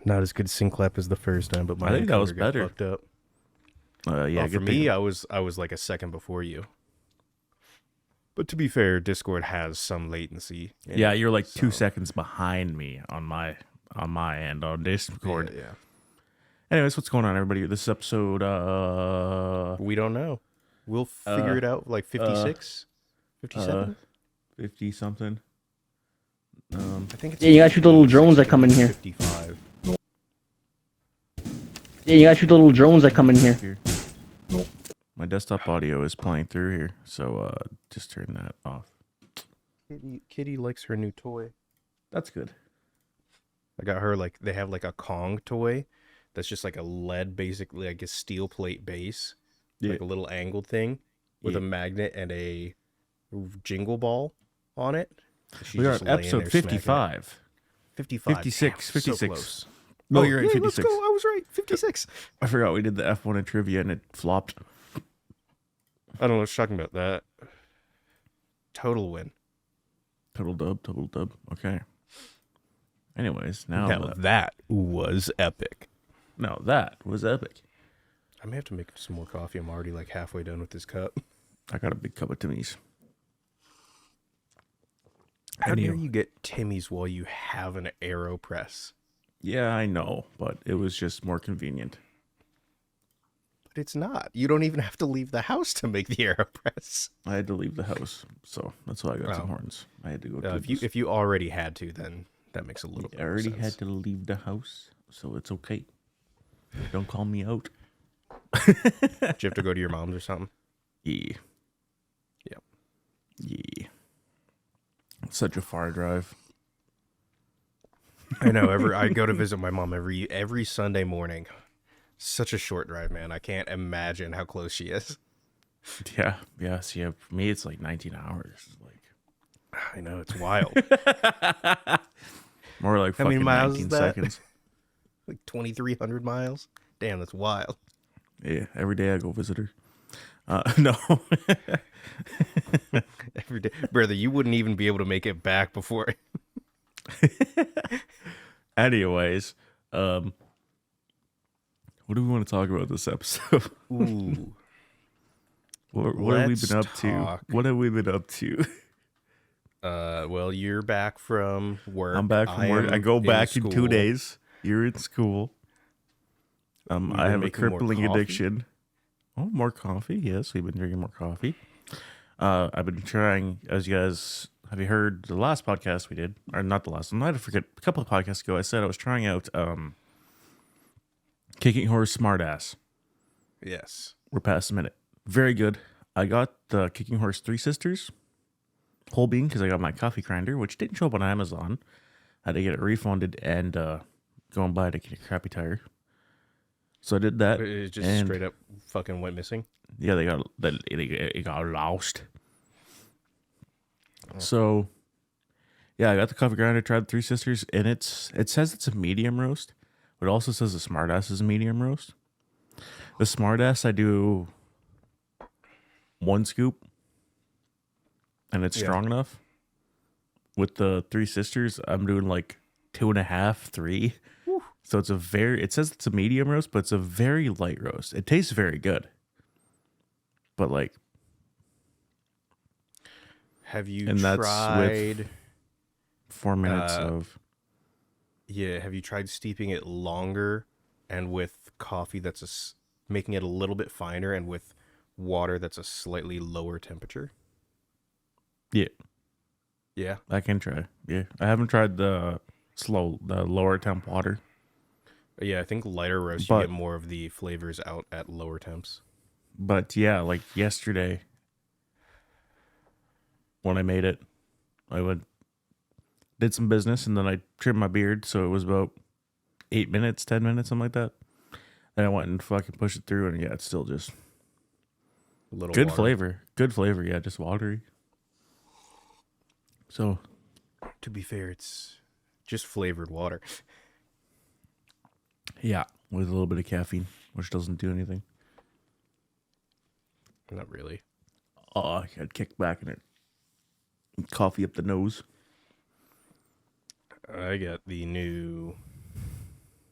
Not as good sync clap as the first time, but my I think that was encoder got better. fucked up. Yeah, For me, I was like a second before you. But to be fair, Discord has some latency. Yeah, you're like 2 seconds behind me on my end on Discord. Yeah. Anyways, what's going on, everybody? This is episode We don't know. We'll figure it out. Like 56, 57. 50 something. I think it's Yeah, you gotta shoot the little drones that come in here. 55. Yeah, you gotta shoot the little drones that come in here. My desktop audio is playing through here, so just turn that off. Kitty likes her new toy. That's good. I got her they have like a Kong toy that's just like a lead, basically like a steel plate base, like a little angled thing with a magnet and a jingle ball on it. We are at episode 55. 55. 56. Damn, 56. So close. No, you're at 56. Let's go. I was right. 56. I forgot we did the F1 in trivia and it flopped. I don't know what's talking about that. Total win. Total dub. Okay. Anyways, now that was epic. No, that was epic. I may have to make some more coffee. I'm already like halfway done with this cup. I got a big cup of Timmy's. How dare you get Timmy's while you have an AeroPress? Yeah, I know, but it was just more convenient. But it's not. You don't even have to leave the house to make the AeroPress. I had to leave the house, so that's why I got some horns. I had to go. If you already had to, then that makes a little bit. I already more sense. had to leave the house, so it's okay. Don't call me out. Did you have to go to your mom's or something? Yeah. Yep. Yeah. Such a far drive. I know. I go to visit my mom every Sunday morning. Such a short drive, man. I can't imagine how close she is. Yeah. See, for me, it's like 19 hours. Like, I know, it's wild. More like How many fucking miles 19 is that? seconds. Like 2,300 miles. Damn, that's wild. Yeah. Every day I go visit her. No. Every day, brother. You wouldn't even be able to make it back before. Anyways, what do we want to talk about this episode? Ooh. What have we been up to? What have we been up to? Well, you're back from work. I'm back from work. I go back in 2 days. You're in school. I have a crippling addiction. Oh, more coffee. Yes, we've been drinking more coffee. I've been trying, as you guys, have you heard the last podcast we did? Or not the last one, I had to forget. A couple of podcasts ago, I said I was trying out Kicking Horse Smartass. Yes. We're past a minute. Very good. I got the Kicking Horse Three Sisters whole bean because I got my coffee grinder, which didn't show up on Amazon. I had to get it refunded and go and buy it to get a crappy tire. So I did that. It just straight up fucking went missing. Yeah, it got lost. Oh. So, yeah, I got the coffee grinder, tried the Three Sisters, and it says it's a medium roast, but it also says the Smartass is a medium roast. The Smartass, I do 1 scoop, and it's strong enough. With the Three Sisters, I'm doing like 2.5, 3. Woo. So it says it's a medium roast, but it's a very light roast. It tastes very good. But like, have you and tried? That's with 4 minutes of. Yeah, have you tried steeping it longer, and with coffee that's making it a little bit finer, and with water that's a slightly lower temperature? Yeah, I can try. Yeah, I haven't tried the lower temp water. Yeah, I think lighter roast you get more of the flavors out at lower temps. But yeah, like yesterday when I made it, did some business and then I trimmed my beard, so it was about 8 minutes, 10 minutes, something like that. Then I went and fucking pushed it through, and yeah, it's still just a little good water. flavor. Good flavor, yeah, just watery. So, to be fair, it's just flavored water. Yeah, with a little bit of caffeine, which doesn't do anything. Not really. Oh, I'd kick back in it. Coffee up the nose. I got the new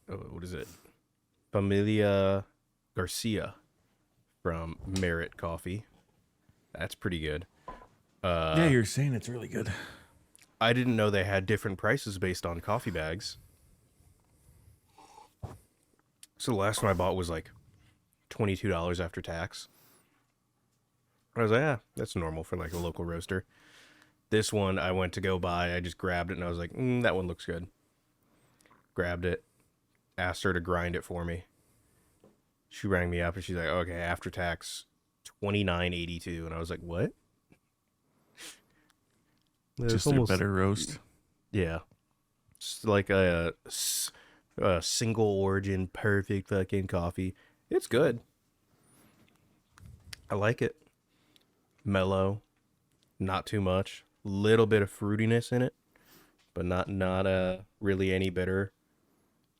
what is it? Familia Garcia from Merit Coffee. That's pretty good. Yeah, you're saying it's really good. I didn't know they had different prices based on coffee bags. So the last one I bought was like $22 after tax. I was like, yeah, that's normal for like a local roaster. This one I went to go buy. I just grabbed it and I was like, that one looks good. Grabbed it. Asked her to grind it for me. She rang me up and she's like, okay, after tax, $29.82. And I was like, what? Just almost, a better roast. Yeah. It's like a single origin, perfect fucking coffee. It's good. I like it. Mellow. Not too much. Little bit of fruitiness in it. But not really any bitter.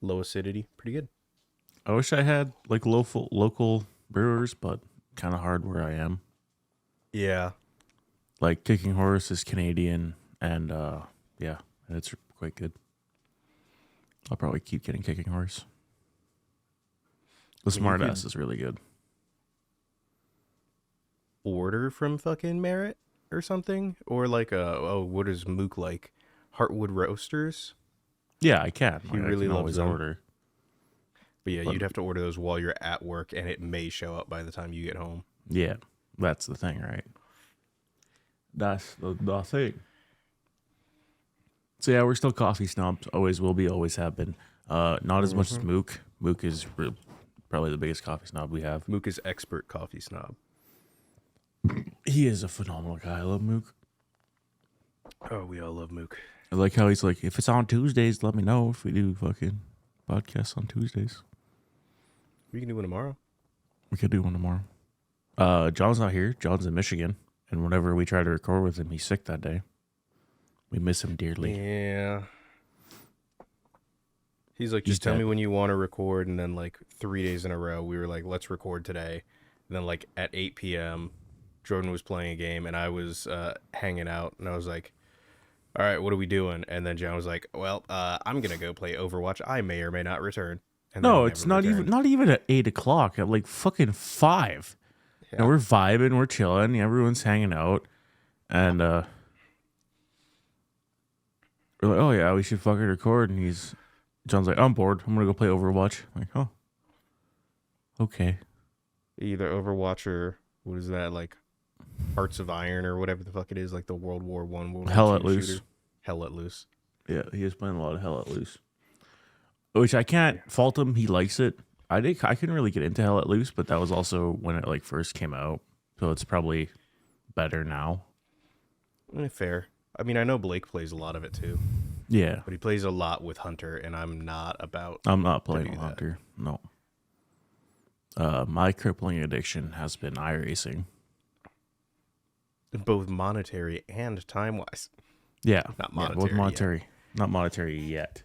Low acidity. Pretty good. I wish I had like local brewers, but kind of hard where I am. Yeah. Like Kicking Horse is Canadian, and yeah, it's quite good. I'll probably keep getting Kicking Horse. The Smartass is really good. Order from fucking Merit or something? Or like what is Mook like? Heartwood Roasters? Yeah, I can. He really loves them. Order. But yeah, you'd have to order those while you're at work, and it may show up by the time you get home. Yeah, that's the thing, right? That's the thing. So yeah, we're still coffee snobs. Always will be, always have been. Not as much as Mook. Mook is probably the biggest coffee snob we have. Mook is expert coffee snob. He is a phenomenal guy. I love Mook. Oh, we all love Mook. I like how he's like, if it's on Tuesdays, let me know if we do fucking podcasts on Tuesdays. We can do one tomorrow. We could do one tomorrow. John's not here. John's in Michigan. And whenever we try to record with him, he's sick that day. We miss him dearly. Yeah. He's like, just tell me when you want to record. And then like 3 days in a row, we were like, let's record today. And then like at 8 p.m., Jordan was playing a game and I was hanging out. And I was like, all right, what are we doing? And then John was like, well, I'm going to go play Overwatch. I may or may not return. And no, it's not even at 8 o'clock. At like fucking 5. Yeah. And we're vibing, we're chilling, everyone's hanging out, and we're like, oh yeah, we should fucking record. And John's like, I'm bored. I'm gonna go play Overwatch. I'm like, oh, okay. Either Overwatch or what is that, like Hearts of Iron or whatever the fuck it is, like the World War One, Hell Let Loose. Hell Let Loose. Yeah, he is playing a lot of Hell Let Loose, which I can't fault him. He likes it. I couldn't really get into Hell Let Loose, but that was also when it like first came out, so it's probably better now. Fair. I mean, I know Blake plays a lot of it too. Yeah, but he plays a lot with Hunter, and I'm not playing with Hunter. No. My crippling addiction has been iRacing, both monetary and time wise. Yeah, not monetary. Both monetary, not monetary yet.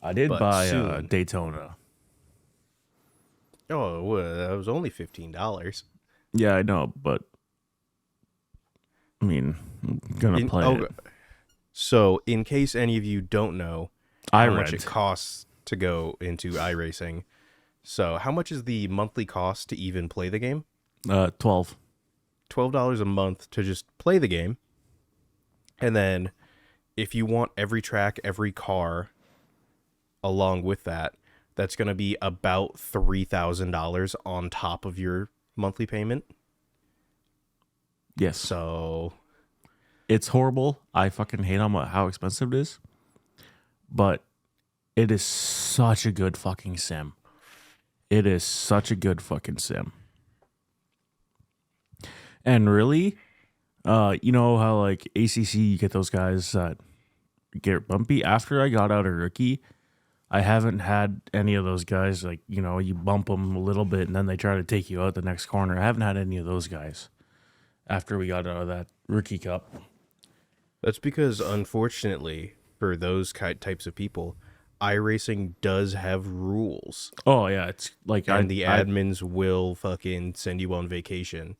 I did buy Daytona. Oh, that was only $15. Yeah, I know, but I mean, I'm gonna play it. So, in case any of you don't know how much it costs to go into iRacing, so how much is the monthly cost to even play the game? $12 a month to just play the game, and then if you want every track, every car, along with that. That's going to be about $3,000 on top of your monthly payment. Yes. So it's horrible. I fucking hate how expensive it is. But it is such a good fucking sim. It is such a good fucking sim. And really, you know how like ACC, you get those guys that get bumpy? After I got out of rookie, I haven't had any of those guys, like, you know, you bump them a little bit and then they try to take you out the next corner. I haven't had any of those guys after we got out of that rookie cup. That's because, unfortunately, for those types of people, iRacing does have rules. Oh, yeah. It's like... And the admins will fucking send you on vacation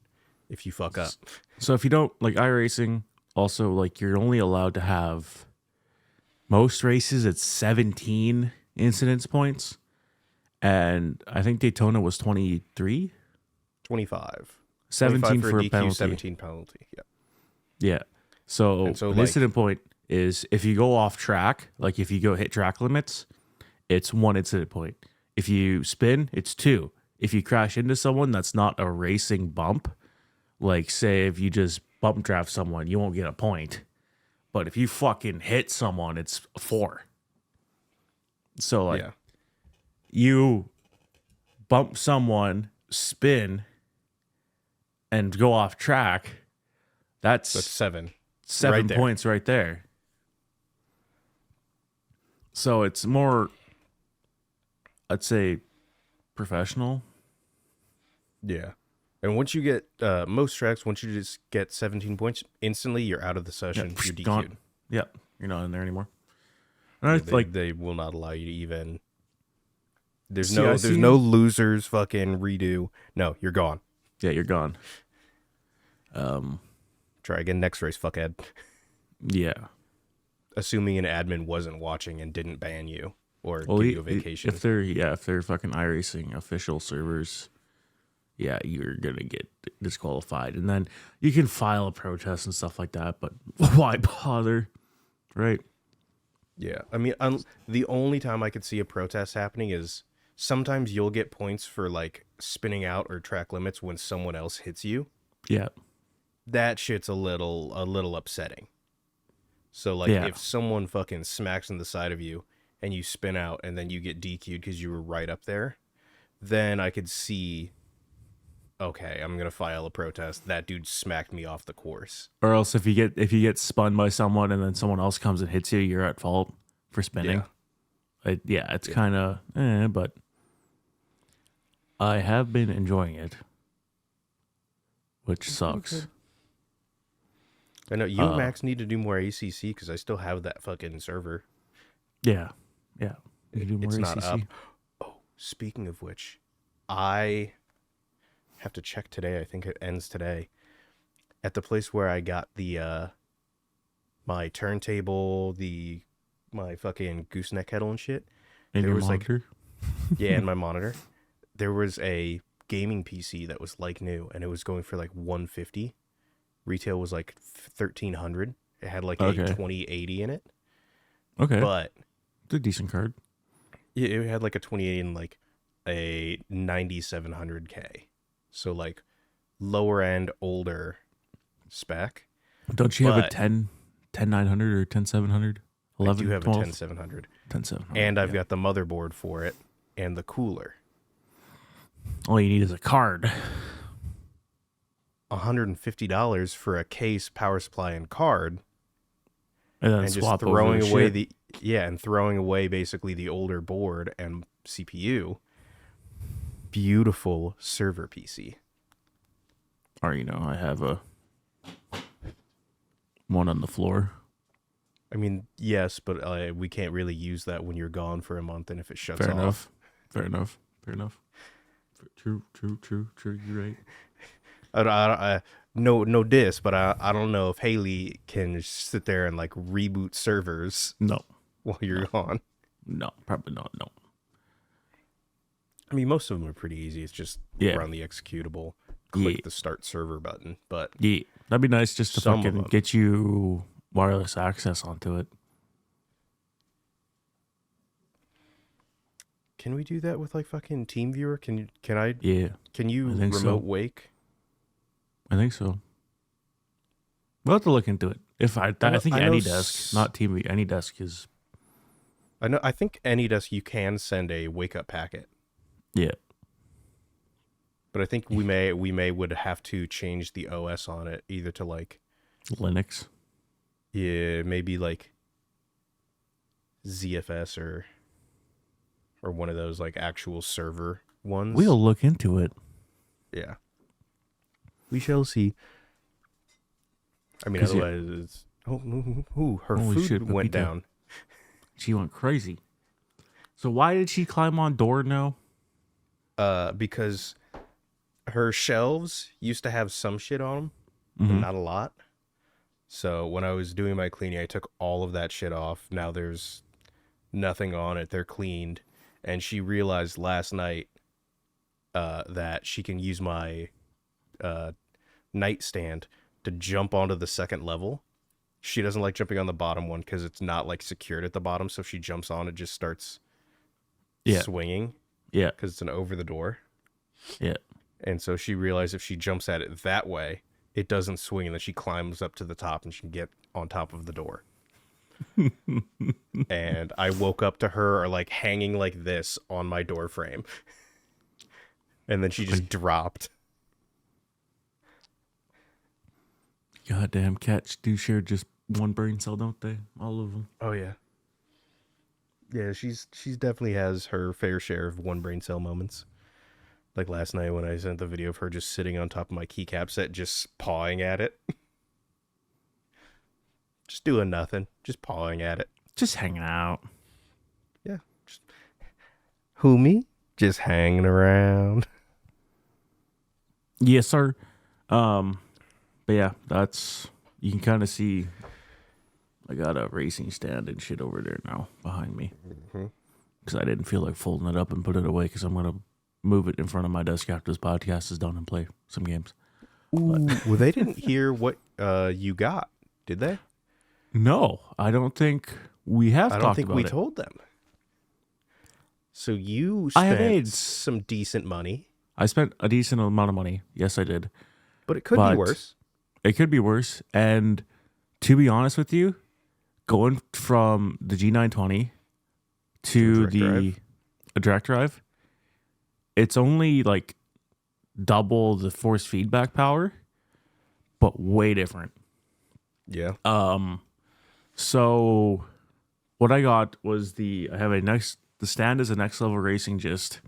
if you fuck up. So if you don't... Like, iRacing, also, like, you're only allowed to have... Most races, it's 17 incidence points. and I think Daytona was 23, 25. 17 25 for a DQ, penalty. 17 penalty. Yeah. Yeah. So, And so, an like- incident point is if you go off track, like if you go hit track limits, it's 1 incident point. If you spin, it's 2. If you crash into someone that's not a racing bump, like say if you just bump draft someone, you won't get a point. But if you fucking hit someone, it's 4. So like Yeah. you bump someone, spin, and go off track, that's That's 7. 7 right there. points right there. So it's more, I'd say, professional. Yeah. And once you get most tracks, once you just get 17 points, instantly you're out of the session. You're DQ'd. Gone. Yep, you're not in there anymore. And I They will not allow you to even. There's See, I there's see- no losers fucking redo. No, you're gone. yeah, you're gone. Try again next race, fuckhead. Yeah. Assuming an admin wasn't watching and didn't ban you or Well, give you a vacation. if they're fucking iRacing official servers, yeah, you're gonna get disqualified, and then you can file a protest and stuff like that. But why bother, right? Yeah, I mean, the only time I could see a protest happening is sometimes you'll get points for like spinning out or track limits when someone else hits you. Yeah, That shit's a little upsetting. So like Yeah. if someone fucking smacks in the side of you and you spin out and then you get DQ'd because you were right up there, then I could see, okay, I'm gonna file a protest. That dude smacked me off the course. or else if you get spun by someone and then someone else comes and hits you, you're at fault for spinning. It's kind of, but I have been enjoying it, which sucks. I know you and Max need to do more ACC because I still have that fucking server. Yeah, yeah. You can do It's more not ACC. up. Oh, speaking of which, I have to check today. I think it ends today. At the place where I got the my turntable, my fucking gooseneck kettle and shit. In there your was monitor? Yeah, and my monitor. There was a gaming PC that was like new, and it was going for like 150. Retail was like 1,300. It had like Okay. a 2080 in it, Okay, but it's a decent card. yeah, it had like a 2080 and like a 9700K. So like lower end, older spec. Don't you have a But- 10900 or 10700? 11, I do have 12? a 10700, 10700. and I've got the motherboard for it and the cooler. All you need is a card. $150 for a case, power supply, and card, And then and just swap throwing over away shit. and throwing away basically the older board and CPU. Beautiful server PC. Or, I have a one on the floor. I mean, yes, but we can't really use that when you're gone for a month, and if it shuts Fair off. enough. Fair enough. True. You're right. No diss, but I don't know if Haley can sit there and like reboot servers No, while you're gone. probably not. No. I mean, most of them are pretty easy. It's just Yeah. run the executable, click Yeah. the start server button. But Yeah, that'd be nice just to Some of fucking them. get you wireless access onto it. can we do that with like fucking TeamViewer? Can Yeah, you I think so. remote wake? I think so. We'll have to look into it. I think I know AnyDesk, not TV, AnyDesk is I think AnyDesk you can send a wake up packet, yeah. but I think we would have to change the OS on it either to like Linux. maybe like ZFS or one of those like actual server ones. We'll look into it. Yeah. We shall see. I mean, 'Cause you- otherwise, it's her Holy food shit, went Pepito. down. She went crazy. So why did she climb on door now? Because her shelves used to have some shit on them, but Mhm. not a lot. So when I was doing my cleaning, I took all of that shit off. Now there's nothing on it. They're cleaned, and she realized last night that she can use my nightstand to jump onto the second level. She doesn't like jumping on the bottom one because it's not like secured at the bottom. So if she jumps on, it just starts swinging. Yeah. Because it's an over the door. Yeah. And so she realized if she jumps at it that way, it doesn't swing. And then she climbs up to the top and she can get on top of the door. And I woke up to her like hanging like this on my door frame. And then she just dropped. Goddamn cats do share just one brain cell, don't they? All of them. Oh yeah. Yeah, she's definitely has her fair share of one brain cell moments. Like last night when I sent the video of her just sitting on top of my keycap set, just pawing at it. Just doing nothing. Just pawing at it. Just hanging out. Yeah. Who, me? Just hanging around. Yes, sir. But yeah, that's, you can kind of see I got a racing stand and shit over there now behind me. Because I didn't feel like folding it up and put it away because I'm going to move it in front of my desk after this podcast is done and play some games. Ooh, well, they didn't hear what you got, did they? No, I don't think we have I talked don't think about we it. told them. So you I have spent AIDS. some decent money. I spent a decent amount of money. Yes, I did. But it could be worse. It could be worse. And to be honest with you, going from the G920 to a direct drive, it's only like double the force feedback power, but way different. Yeah. So what I got was the stand is a Next Level Racing, just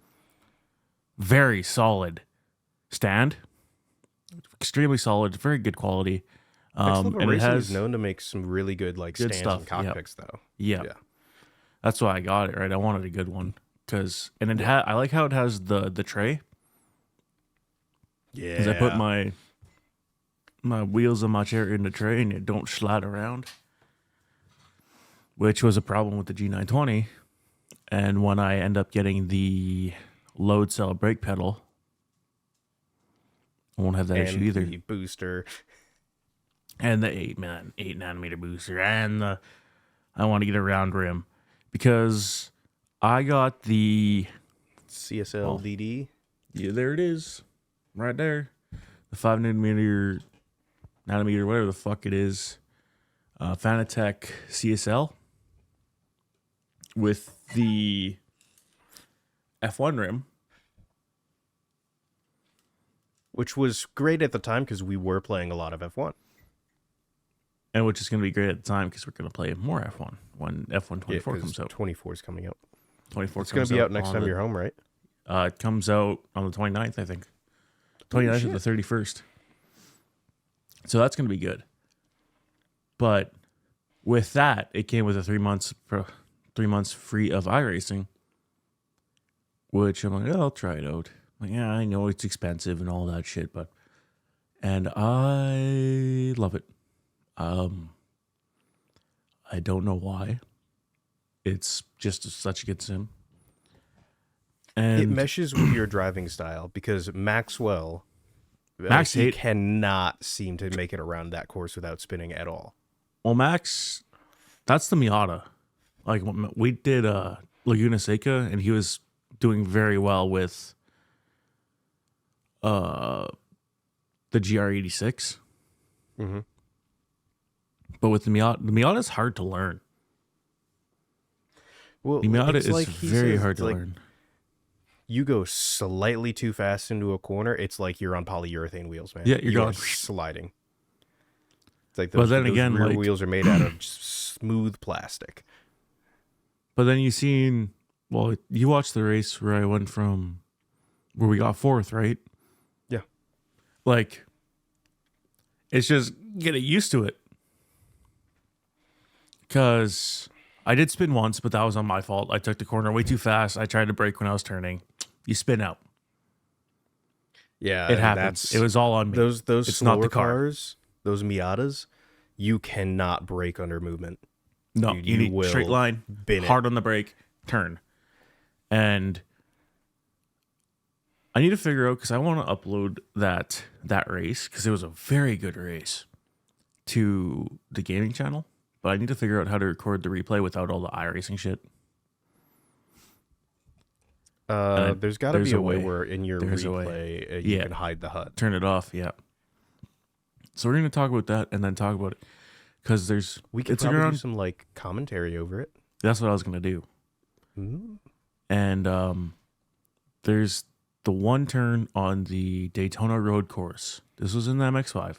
very solid stand. Extremely solid, very good quality. Next Level And Racing it has is known to make some really good like good stands stuff, and cockpits though. Yeah. Yeah. That's why I got it, right? I wanted a good one I like how it has the tray. Yeah. Because I put my wheels on my chair in the tray and it don't slide around, which was a problem with the G920. And when I end up getting the load cell brake pedal, I won't have that issue either. The booster. And the 8-nanometer booster, and I want to get a round rim because I got the CSL DD. Yeah, there it is, right there, the 5-nanometer, whatever the fuck it is, Fanatec CSL with the F1 rim, Which was great at the time because we were playing a lot of F1. and which is going to be great at the time because we're going to play more F1 when F1 24 comes out. 24 is coming out. 24 It's going to be out next time you're home, right? It comes out on the 29th, I think. 29th or the 31st. So that's going to be good. But with that, it came with a 3 months free of iRacing, which I'm like, oh, I'll try it out. Like, yeah, I know it's expensive and all that shit, and I love it. I don't know why. It's just such a good sim. And It meshes with your driving style because Maxwell, Max he cannot seem to make it around that course without spinning at all. Well, Max, that's the Miata. Like we did Laguna Seca, and he was doing very well with the GR86. Mm-hmm. But with the Miata is hard to learn. Well, The Miata it's is like he very says, hard it's to like learn. You go slightly too fast into a corner, it's like you're on polyurethane wheels, man. Yeah, you're You are going sliding. It's like But those, then those again, rear like- wheels are made out of just smooth plastic. But then you watched the race where I went from where we got fourth, right? Yeah. Like, it's just getting used to it. Because I did spin once, but that was on my fault. I took the corner way too fast. I tried to brake when I was turning. You spin out. Yeah, It and happens. It was all on me. Those It's slower not the car. cars, those Miatas, you cannot brake under movement. No, Dude, you need will straight line, bin it. hard on the brake, turn. And I need to figure out, because I want to upload that race, because it was a very good race, to the gaming channel. But I need to figure out how to record the replay without all the iRacing shit. There's got to be a way where in your replay you Yeah. can hide the HUD. Turn it off, yeah. So we're going to talk about that and then talk about it. Because We could probably do some like commentary over it. That's what I was going to do. Mm-hmm. And there's the one turn on the Daytona Road Course. This was in the MX-5.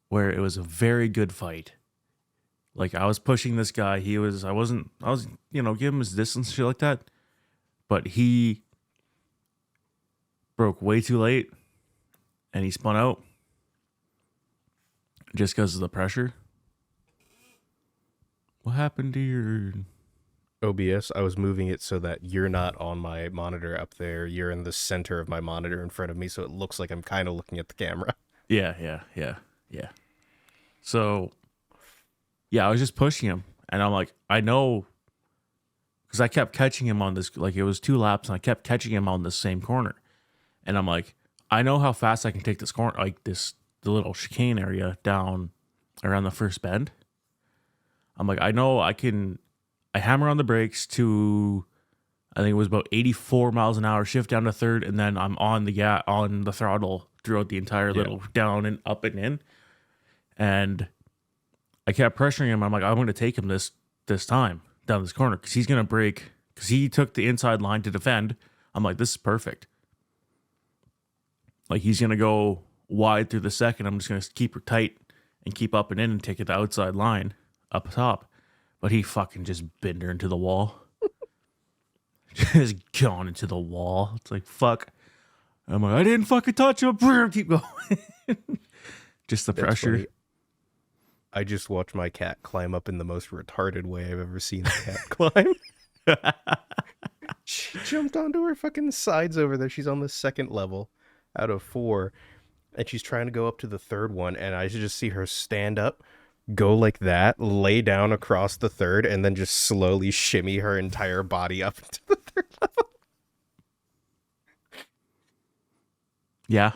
Where it was a very good fight. Like, I was pushing this guy. I was, giving him his distance and shit like that. But he broke way too late. And he spun out. Just because of the pressure. What happened to your OBS? I was moving it so that you're not on my monitor up there. You're in the center of my monitor in front of me, so it looks like I'm kind of looking at the camera. Yeah. So, yeah, I was just pushing him. And I'm like, I know. Because I kept catching him on this. Like, it was 2 laps, and I kept catching him on the same corner. And I'm like, I know how fast I can take this corner, like the little chicane area down around the first bend. I'm like, I know I can. I hammer on the brakes to, I think it was about 84 miles an hour, shift down to third, and then I'm on the throttle throughout the entire little down and up and in. And I kept pressuring him. I'm like, I'm going to take him this time down this corner because he's going to brake, because he took the inside line to defend. I'm like, this is perfect. Like, he's going to go wide through the second. I'm just going to keep her tight and keep up and in and take it the outside line up top. But he fucking just bent her into the wall. Just gone into the wall. It's like, fuck. I'm like, I didn't fucking touch him. Keep going. Just the pressure. Funny. I just watched my cat climb up in the most retarded way I've ever seen a cat climb. She jumped onto her fucking sides over there. She's on the 2nd level out of 4. And she's trying to go up to the 3rd one. And I just see her stand up, go like that, lay down across the 3rd, and then just slowly shimmy her entire body up into the 3rd level. Yeah.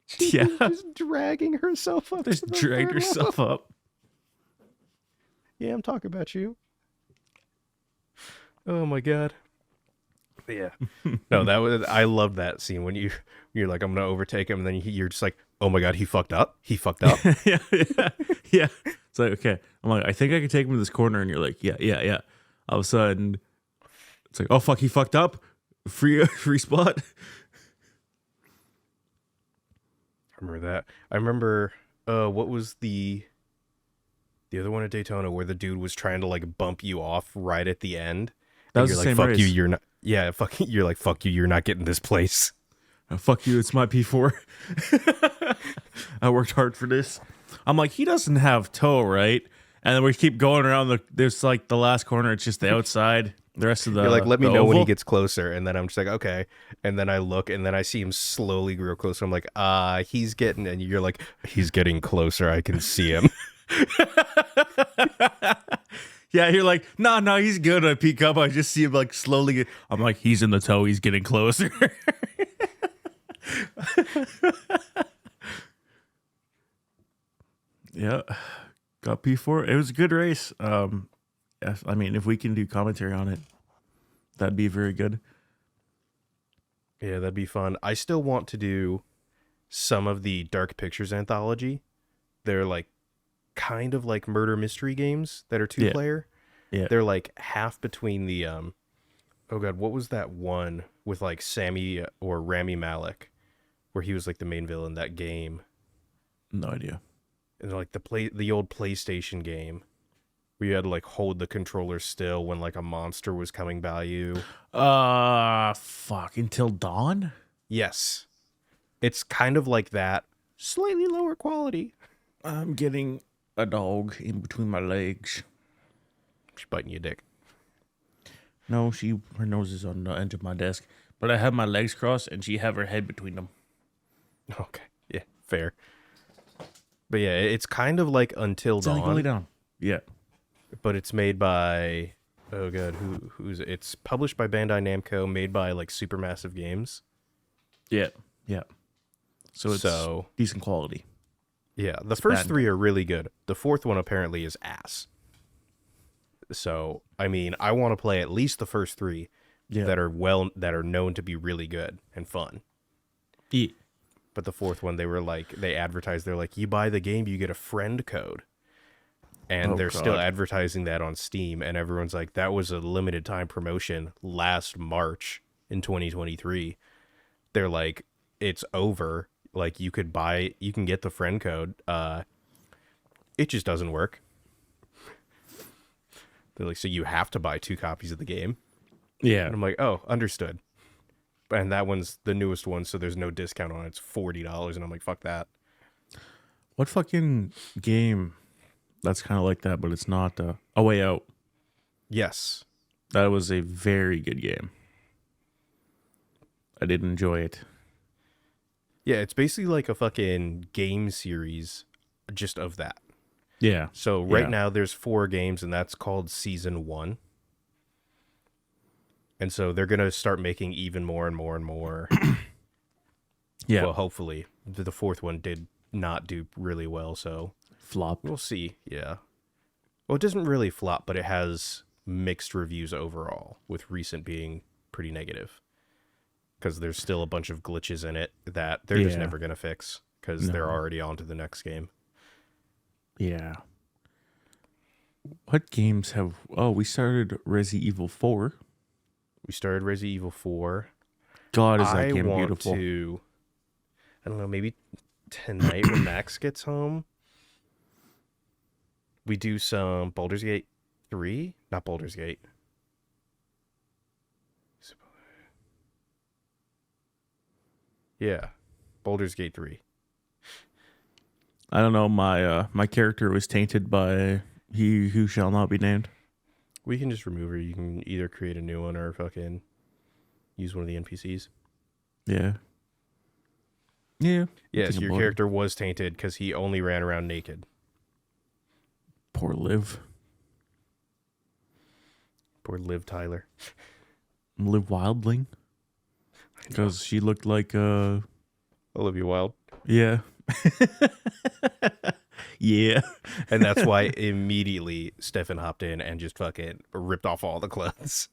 She's just dragging herself up. Just dragged herself up. Yeah, I'm talking about you. Oh my god. Yeah. No, I love that scene when you're like, I'm gonna overtake him, and then you're just like, oh my god, he fucked up. yeah. It's like, okay. I'm like, I think I can take him to this corner, and you're like, yeah. All of a sudden, it's like, oh fuck, he fucked up. Free spot. I remember that. I remember what was the other one at Daytona where the dude was trying to like bump you off right at the end. That was you're the like, same fuck race. you, you're not. Yeah, you're like, fuck you, you're not getting this place. Fuck you, it's my P4. I worked hard for this. I'm like, he doesn't have toe, right? And then we keep going around there's like the last corner, it's just the outside. The rest of the You're like, let me know when oval. he gets closer, and then I'm just like, okay. And then I look, and then I see him slowly grow closer. I'm like, he's getting, and you're like, he's getting closer. I can see him. Yeah, you're like, no, he's good. I peek up, I just see him like slowly. I'm like, he's in the toe, he's getting closer. Yeah, got P4. It was a good race. I mean, if we can do commentary on it, that'd be very good. Yeah, that'd be fun. I still want to do some of the Dark Pictures anthology. They're like kind of like murder mystery games that are 2-player. Yeah. They're like half between the oh god, what was that one with like Sammy or Rami Malek where he was like the main villain, that game? No idea. And like the old PlayStation game where you had to like hold the controller still when like a monster was coming by you. Fuck, Until Dawn? Yes. It's kind of like that, slightly lower quality. I'm getting a dog in between my legs. She's biting your dick. No, her nose is on the edge of my desk. But I have my legs crossed and she have her head between them. Okay. Yeah, fair. But yeah, it's kind of like Until Dawn. Only down. Yeah. But it's made by Oh god, who's it's published by Bandai Namco, made by like Supermassive Games. Yeah. Yeah. So it's So decent quality. yeah, the It's first bad. 3 are really good. The 4th one apparently is ass. So I mean, I want to play at least the first 3 Yeah. that are known to be really good and fun. Yeah. But the 4th one, they advertised, they're like, you buy the game, you get a friend code. And Oh, they're still God. advertising that on Steam, and everyone's like, that was a limited time promotion last March in 2023. They're like, it's over. Like, you can get the friend code. It just doesn't work. They're like, so you have to buy 2 copies of the game. Yeah. And I'm like, oh, understood. And that one's the newest one, so there's no discount on it. It's $40, and I'm like, fuck that. What fucking game that's kind of like that, but it's not A Way Out? Yes. That was a very good game. I did enjoy it. Yeah, it's basically like a fucking game series just of that. Yeah. So right Yeah. now there's 4 games, and that's called Season 1. And so they're going to start making even more and more and more. Yeah. Well, hopefully. The 4th one did not do really well, so Flop. we'll see. Yeah. Well, it doesn't really flop, but it has mixed reviews overall, with recent being pretty negative. Because there's still a bunch of glitches in it that they're just Yeah. never going to fix, because No. they're already on to the next game. Yeah. What games have... Oh, we started Resi Evil 4. We started Resident Evil 4. God, is that I game want beautiful. to, I don't know, maybe tonight when Max gets home, we do some Baldur's Gate 3? Not Baldur's Gate. Yeah, Baldur's Gate 3. I don't know. My character was tainted by He Who Shall Not Be Named. We can just remove her. You can either create a new one or fucking use one of the NPCs. Yeah. Yeah. Yes, Think your about it. character was tainted because he only ran around naked. Poor Liv. Poor Liv Tyler. Liv Wildling. Because she looked like Olivia Wilde. yeah. Yeah. And that's why immediately Stefan hopped in and just fucking ripped off all the clothes.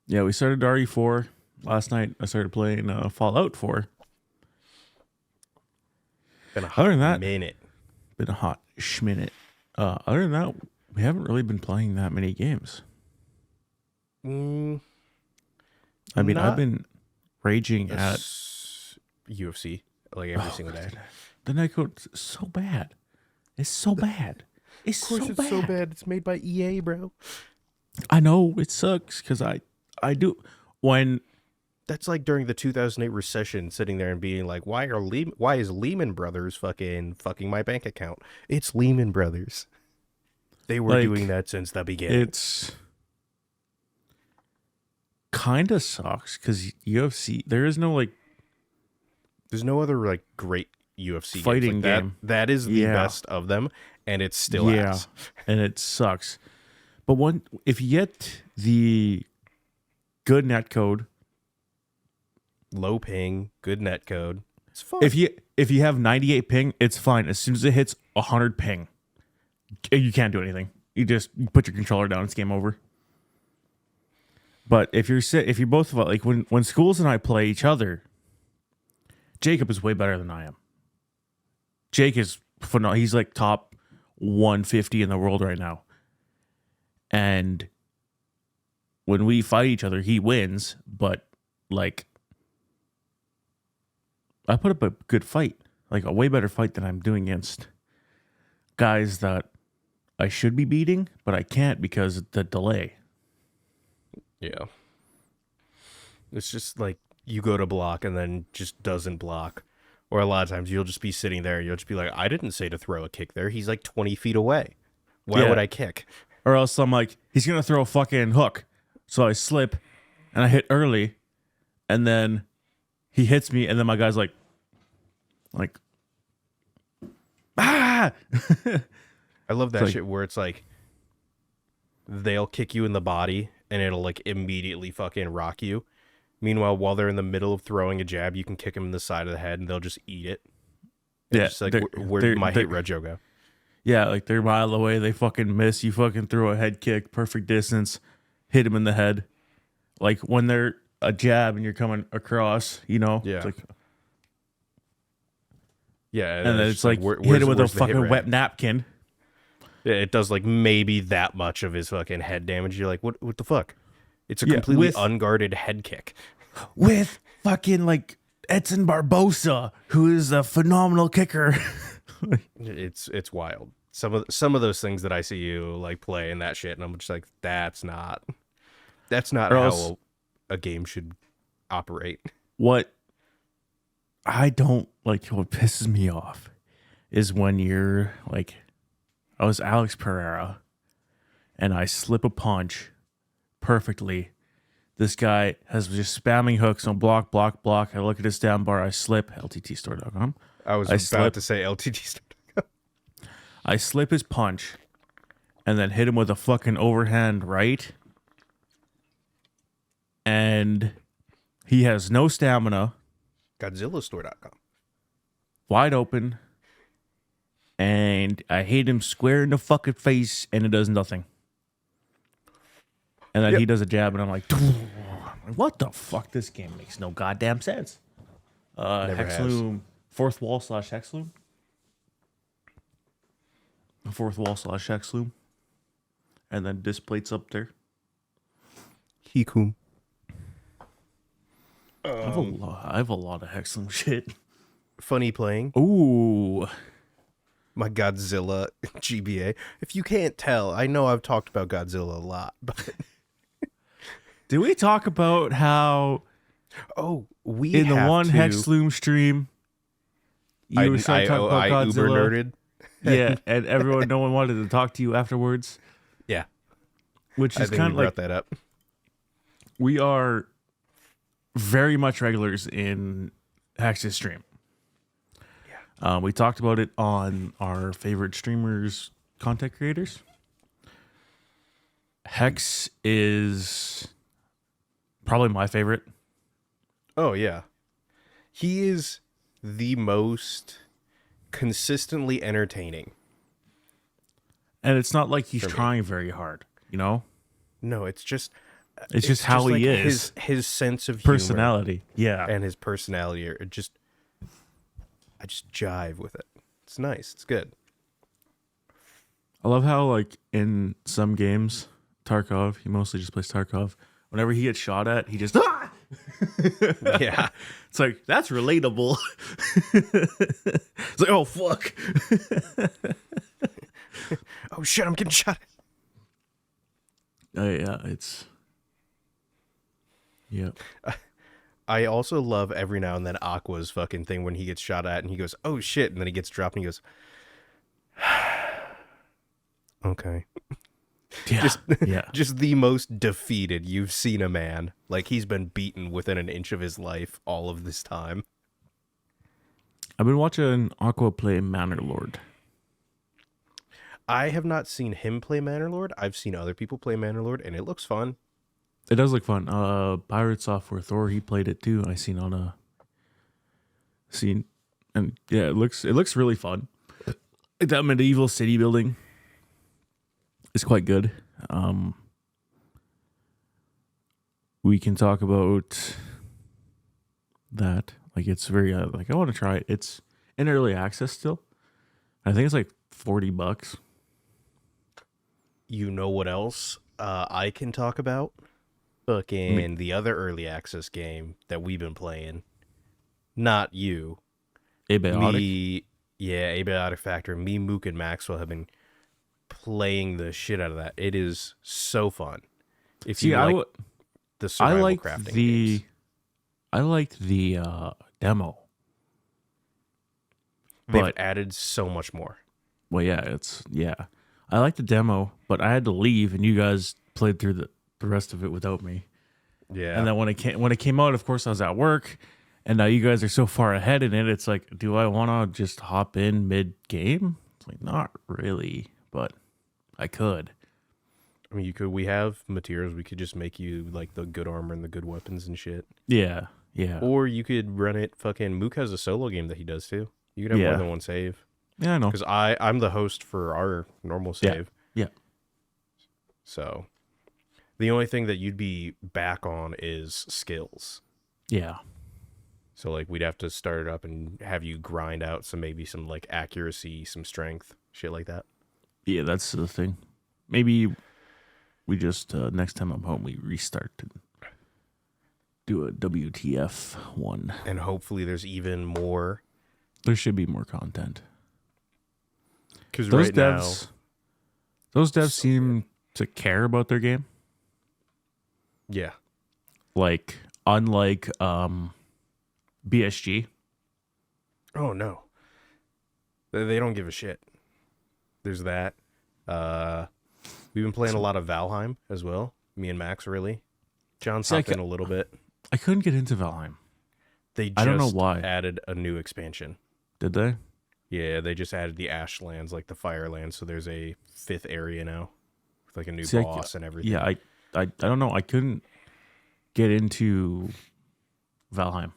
Yeah, we started RE4 last night. I started playing Fallout 4. Been a Other than hot that- minute. Been a hot schminute. Other than that, we haven't really been playing that many games. Mm, I mean, I've Not been raging at UFC like every single day. the Nightcode's so bad. It's so bad. It's Of course, so it's bad. so bad. It's made by EA, bro. I know it sucks because I do when That's like during the 2008 recession, sitting there and being like, why is Lehman Brothers fucking my bank account? It's Lehman Brothers. They were Like, doing that since the beginning. it's kind of sucks because UFC there is no like There's no other like great UFC games. Fighting Like, that. game. That is the Yeah. best of them, and it's still ass. and it sucks. But if you get the good net code, Low ping, good net code. It's fun. if you have 98 ping, it's fine. As soon as it hits 100 ping, you can't do anything. You just put your controller down. It's game over. But if you're both like when Schools and I play each other, Jacob is way better than I am. Jake is phenomenal. He's like top 150 in the world right now. And when we fight each other, he wins. But like, I put up a good fight, like a way better fight than I'm doing against guys that I should be beating, but I can't because of the delay. Yeah. It's just like you go to block and then just doesn't block. Or a lot of times you'll just be sitting there and you'll just be like, I didn't say to throw a kick there. He's like 20 feet away. Why Yeah. would I kick? Or else I'm like, he's going to throw a fucking hook. So I slip and I hit early and then he hits me and then my guy's like, ah! I love that like- shit where it's like they'll kick you in the body and it'll like immediately fucking rock you. Meanwhile, while they're in the middle of throwing a jab, you can kick them in the side of the head and they'll just eat it. Yeah, It's just like, where did my hate rego go? Yeah, like they're a mile away. They fucking miss. You fucking throw a head kick, perfect distance, hit him in the head. Like when they're a jab and you're coming across, you know? Yeah. It's like, Yeah. and then it's like hit him with a fucking wet napkin. Yeah, it does like maybe that much of his fucking head damage. You're like, what the fuck? It's a completely unguarded head kick. With fucking like Edson Barbosa, who is a phenomenal kicker. It's wild. Some of those things that I see you like play and that shit, and I'm just like, that's not how a game should operate. What I don't like, what pisses me off is when you're like, I was Alex Pereira and I slip a punch perfectly. This guy has just spamming hooks on block. I look at his down bar, I slip, lttstore.com. I was about to say LTT. I slip his punch and then hit him with a fucking overhand right. And he has no stamina. GodzillaStore.com. Wide open. And I hit him square in the fucking face and it does nothing. And then he does a jab and I'm like, what the fuck? This game makes no goddamn sense. Hexloom, fourth wall / Hexloom. Fourth wall / Hexloom. And then displates up there. Hikum. I have a lot of Hexloom shit. Funny playing. Ooh. My Godzilla GBA. If you can't tell, I know I've talked about Godzilla a lot, but did we talk about how we in the one Hexloom stream you were starting to talk about Godzilla? Uber nerded. Yeah, and no one wanted to talk to you afterwards. Yeah. Which is kind of like, brought that up. We are very much regulars in Hex's stream. Yeah. We talked about it on our favorite streamers, content creators. Hex is probably my favorite. Oh, yeah. He is the most consistently entertaining. And it's not like he's trying very hard, you know? No, it's just how he is. His sense of personality. Humor, yeah. And his personality I just jive with it. It's nice. It's good. I love how, like, in some games, Tarkov, he mostly just plays Tarkov. Whenever he gets shot at, he just, ah! Yeah. It's like, that's relatable. It's like, oh, fuck. Oh, shit, I'm getting shot. Yeah, it's... Yeah. I also love every now and then Aqua's fucking thing when he gets shot at and he goes, oh, shit, and then he gets dropped and he goes, okay. Yeah. Just the most defeated you've seen a man. Like, he's been beaten within an inch of his life all of this time. I've been watching Aqua play Manor Lord. I have not seen him play Manor Lord. I've seen other people play Manor Lord, and it looks fun. It does look fun. Pirate Software Thor, he played it too. I seen on a scene, and yeah, it looks really fun. That medieval city building is quite good. We can talk about that. Like, it's very like, I want to try it. It's in early access still. I think it's like $40. You know what else I can talk about? Fucking the other early access game that we've been playing. Not you. Abiotic? Me, yeah, Abiotic Factor. Me, Mook, and Maxwell have been playing the shit out of that. It is so fun. If you like the survival crafting games. I liked the demo. They've added so much more. Well, yeah, I liked the demo, but I had to leave, and you guys played through the rest of it without me. Yeah. And then when it came out, of course, I was at work, and now you guys are so far ahead in it. It's like, do I want to just hop in mid game? It's like, not really, but I could. I mean, we have materials. We could just make you like the good armor and the good weapons and shit. Yeah. Or you could run it. Fucking Mook has a solo game that he does too. You could have more than one save. Yeah, I know. Because I'm the host for our normal save. Yeah. So the only thing that you'd be back on is skills. Yeah. So like we'd have to start it up and have you grind out some like accuracy, some strength, shit like that. Yeah, that's the thing. Maybe we just next time I'm home we restart and do a WTF one. And hopefully there's even more. There should be more content. Because those right devs seem to care about their game. Yeah. Like unlike BSG. Oh no. They don't give a shit. There's that. We've been playing a lot of Valheim as well. Me and Max, really. John's hopped in a little bit. I couldn't get into Valheim. I don't know why. Added a new expansion. Did they? Yeah, they just added the Ashlands, like the Firelands. So there's a 5th area now with like a new boss and everything. Yeah, I don't know. I couldn't get into Valheim.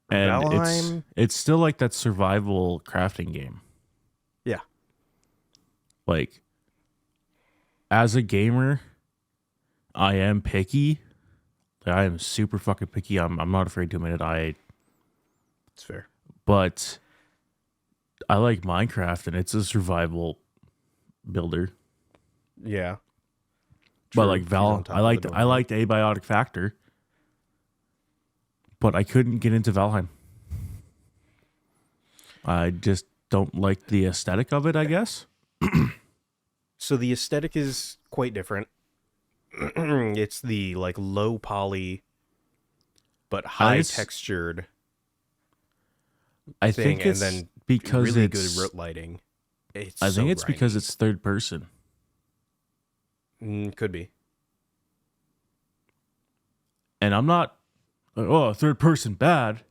And Valheim? it's still like that survival crafting game. Yeah. Like, as a gamer, I am picky. I am super fucking picky. I'm not afraid to admit it. It's fair. But I like Minecraft, and it's a survival builder. Yeah. But like I liked Abiotic Factor, but I couldn't get into Valheim. I just don't like the aesthetic of it, I guess. So the aesthetic is quite different. It's the like low poly but high textured. I think it's and then because really it's good lighting. I think it's because it's third person. Could be. And I'm not third person bad.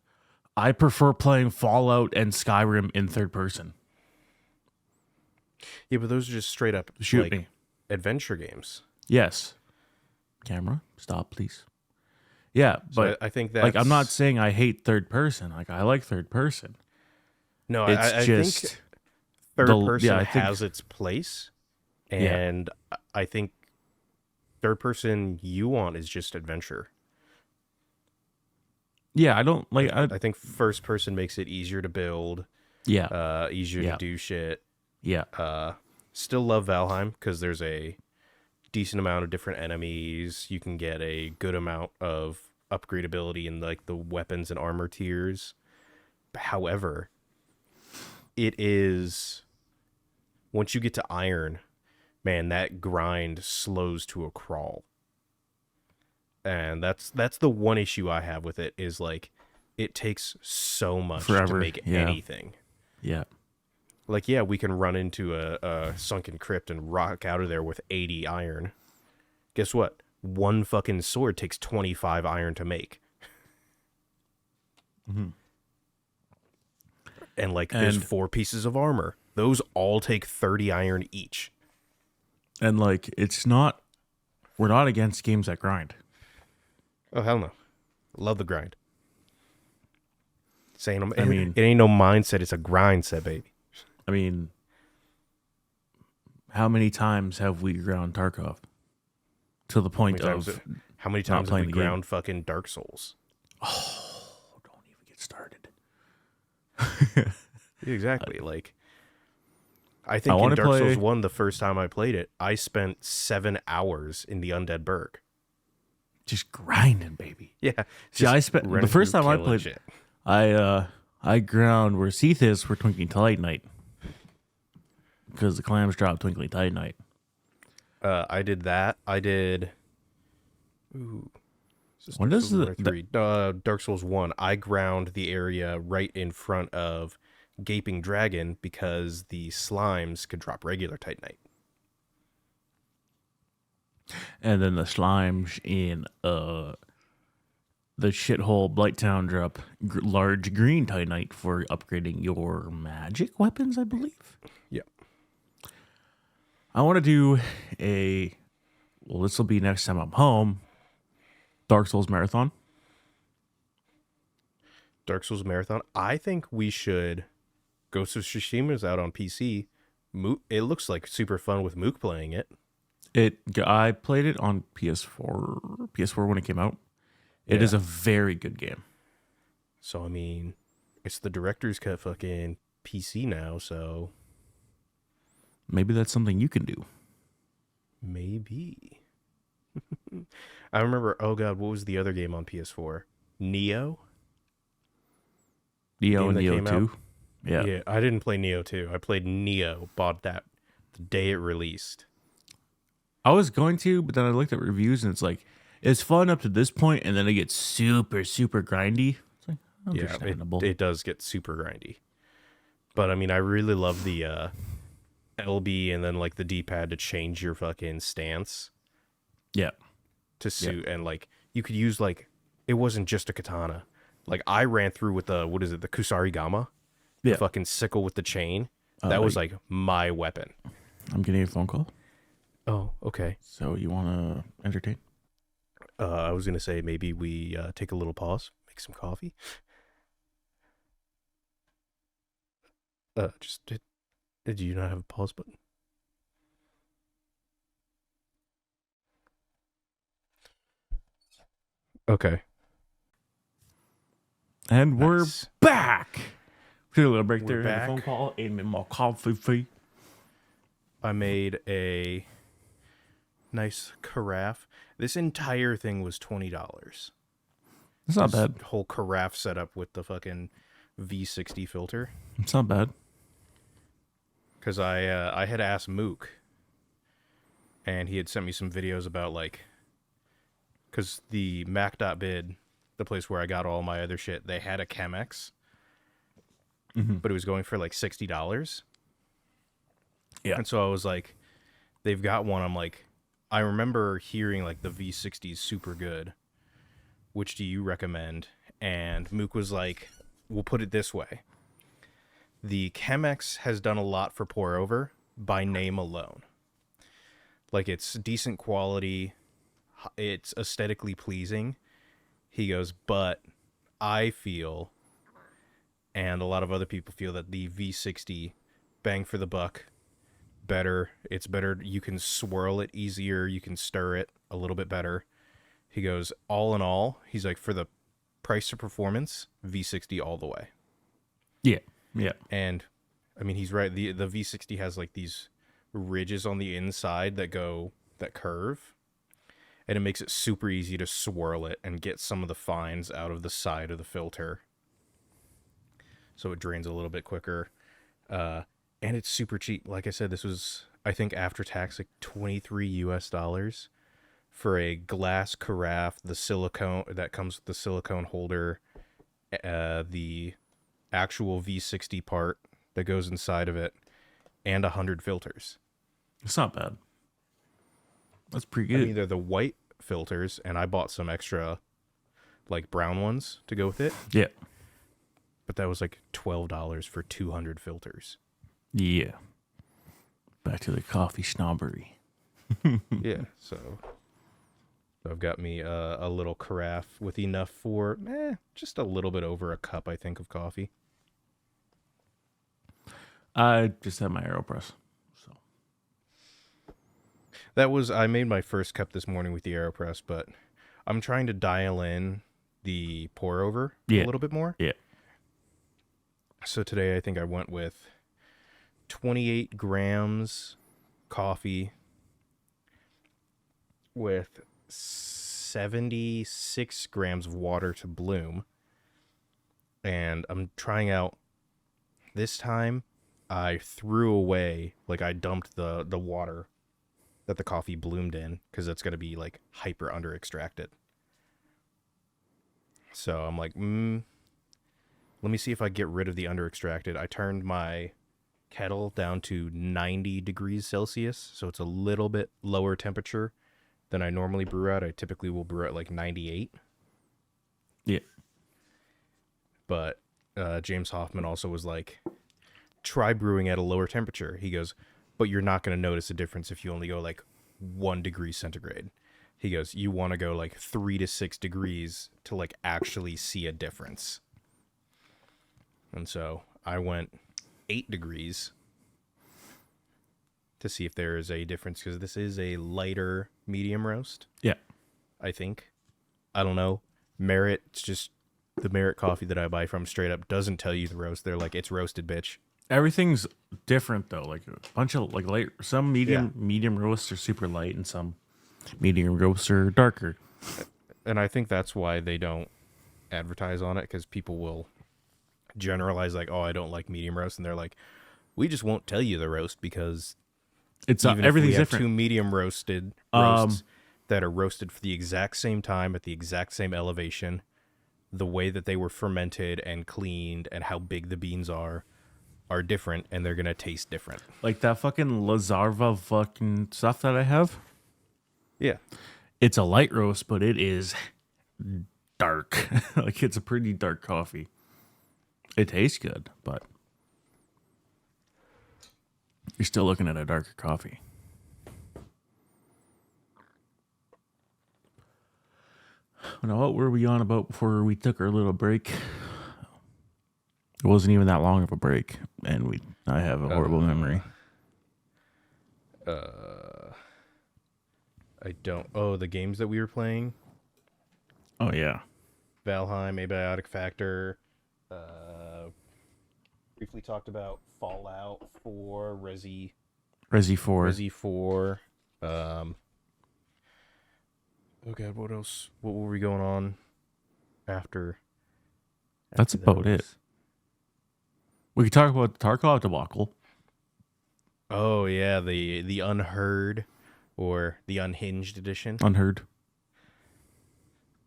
I prefer playing Fallout and Skyrim in third person. Yeah, but those are just straight up Shoot me. Adventure games. Yes. Camera, stop, please. Yeah, but I think that like I'm not saying I hate third person. Like I like third person. No, It's I just think third person has its place, and I think third person you want is just adventure. Yeah, I don't like. I think first person makes it easier to build. Yeah, easier to do shit. Yeah. Still love Valheim because there's a decent amount of different enemies. You can get a good amount of upgradability in like the weapons and armor tiers. However, it is once you get to iron, man, that grind slows to a crawl. And that's the one issue I have with it is like it takes so much to make anything. Yeah. Like, yeah, we can run into a sunken crypt and rock out of there with 80 iron. Guess what? One fucking sword takes 25 iron to make. Mm-hmm. And like there's 4 pieces of armor. Those all take 30 iron each. And like we're not against games that grind. Oh, hell no. Love the grind. It ain't no mindset, it's a grind set, baby. I mean, how many times have we ground Tarkov? To the point of how many times have we ground fucking Dark Souls? Oh, don't even get started. Exactly. Like, I think in Dark Souls 1, the first time I played it, I spent 7 hours in the Undead Burg. Just grinding, baby. Yeah. See, I spent the first time I played shit. I ground where Seath is for Twinkling Titanite. Because the clams drop Twinkling Titanite. I did that. I did. Ooh. When does Dark Souls 1? I ground the area right in front of Gaping Dragon because the slimes could drop regular Titanite. And then the slimes in the shithole Blighttown drop large green Titanite for upgrading your magic weapons, I believe. Yeah. I want to do this will be next time I'm home, Dark Souls Marathon. Dark Souls Marathon. I think we should. Ghost of Tsushima's out on PC. It looks like super fun with Mook playing it. I played it on PS4 when it came out. It is a very good game. So I mean, it's the director's cut fucking PC now, so maybe that's something you can do. Maybe. I remember, oh god, what was the other game on PS4? Neo? Neo and Neo 2. Yeah. Yeah, I didn't play Neo 2. I played Neo, bought that the day it released. I was going to, but then I looked at reviews and it's like, it's fun up to this point, and then it gets super, super grindy. It's like, understandable. Yeah, it does get super grindy. But I mean, I really love the LB and then like the D-pad to change your fucking stance. Yeah. To suit, and like you could use like, it wasn't just a katana. Like I ran through with the Kusari Gama, the fucking sickle with the chain. That was like my weapon. I'm getting a phone call. Oh, okay. So you want to entertain? I was gonna say maybe we take a little pause, make some coffee. Did you not have a pause button? Okay. And we're back. Took a little break there. Back. Had a phone call. Ate my coffee. I made a nice carafe. This entire thing was $20. It's not bad. Whole carafe setup with the fucking V60 filter. It's not bad. Because I had asked Mook, and he had sent me some videos about like, because the Mac.bid, the place where I got all my other shit, they had a Chemex, but it was going for like $60. Yeah. And so I was like, they've got one. I'm like, I remember hearing like the V60 is super good. Which do you recommend? And Mook was like, we'll put it this way. The Chemex has done a lot for pour over by name alone. Like it's decent quality. It's aesthetically pleasing. He goes, but I feel, and a lot of other people feel, that the V60, bang for the buck, better. It's better. You can swirl it easier. You can stir it a little bit better. He goes, all in all, he's like, for the price to performance, V60 all the way. Yeah. Yeah. And I mean, he's right. The V60 has like these ridges on the inside that curve. And it makes it super easy to swirl it and get some of the fines out of the side of the filter. So it drains a little bit quicker. And it's super cheap. Like I said, this was, I think, after tax, like $23 for a glass carafe, the silicone that comes with the silicone holder, the actual V60 part that goes inside of it, and 100 filters. It's not bad. That's pretty good. I mean, they're the white filters, and I bought some extra, like, brown ones to go with it. Yeah. But that was like $12 for 200 filters. Yeah. Back to the coffee snobbery. Yeah, so I've got me a little carafe with enough for just a little bit over a cup, I think, of coffee. I just had my AeroPress. I made my first cup this morning with the AeroPress, but I'm trying to dial in the pour over a little bit more. Yeah. So today I think I went with 28 grams coffee with 76 grams of water to bloom. And I'm trying out, this time I threw away, like I dumped the water that the coffee bloomed in, because that's going to be like hyper under extracted. So I'm like, let me see if I get rid of the under extracted. I turned my kettle down to 90 degrees Celsius, so it's a little bit lower temperature than I normally brew at. I typically will brew at like 98. Yeah. But James Hoffman also was like, try brewing at a lower temperature. He goes, but you're not going to notice a difference if you only go like 1 degree centigrade. He goes, you want to go like 3 to 6 degrees to like actually see a difference. And so I went 8 degrees to see if there is a difference, because this is a lighter medium roast. Yeah. I think. I don't know. Merit, it's just the Merit coffee that I buy from straight up doesn't tell you the roast. They're like, it's roasted, bitch. Everything's different though. Like a bunch of like light, some medium roasts are super light, and some medium roasts are darker. And I think that's why they don't advertise on it, because people will generalize like, oh, I don't like medium roast, and they're like, we just won't tell you the roast, because It's even everything's if we have different. 2 medium roasted roasts that are roasted for the exact same time at the exact same elevation, the way that they were fermented and cleaned and how big the beans are different, and they're gonna taste different. Like that fucking Lazarva fucking stuff that I have. Yeah. It's a light roast, but it is dark. Like it's a pretty dark coffee. It tastes good, but you're still looking at a darker coffee. Now, what were we on about before we took our little break? It wasn't even that long of a break, and I have a horrible memory. I don't. Oh, the games that we were playing. Oh yeah, Valheim, Abiotic Factor. Briefly talked about Fallout 4, Resi 4. Resi 4. Oh god, what else? What were we going on after? That's about it. We could talk about the Tarkov debacle. Oh yeah, the Unheard or the Unhinged edition. Unheard.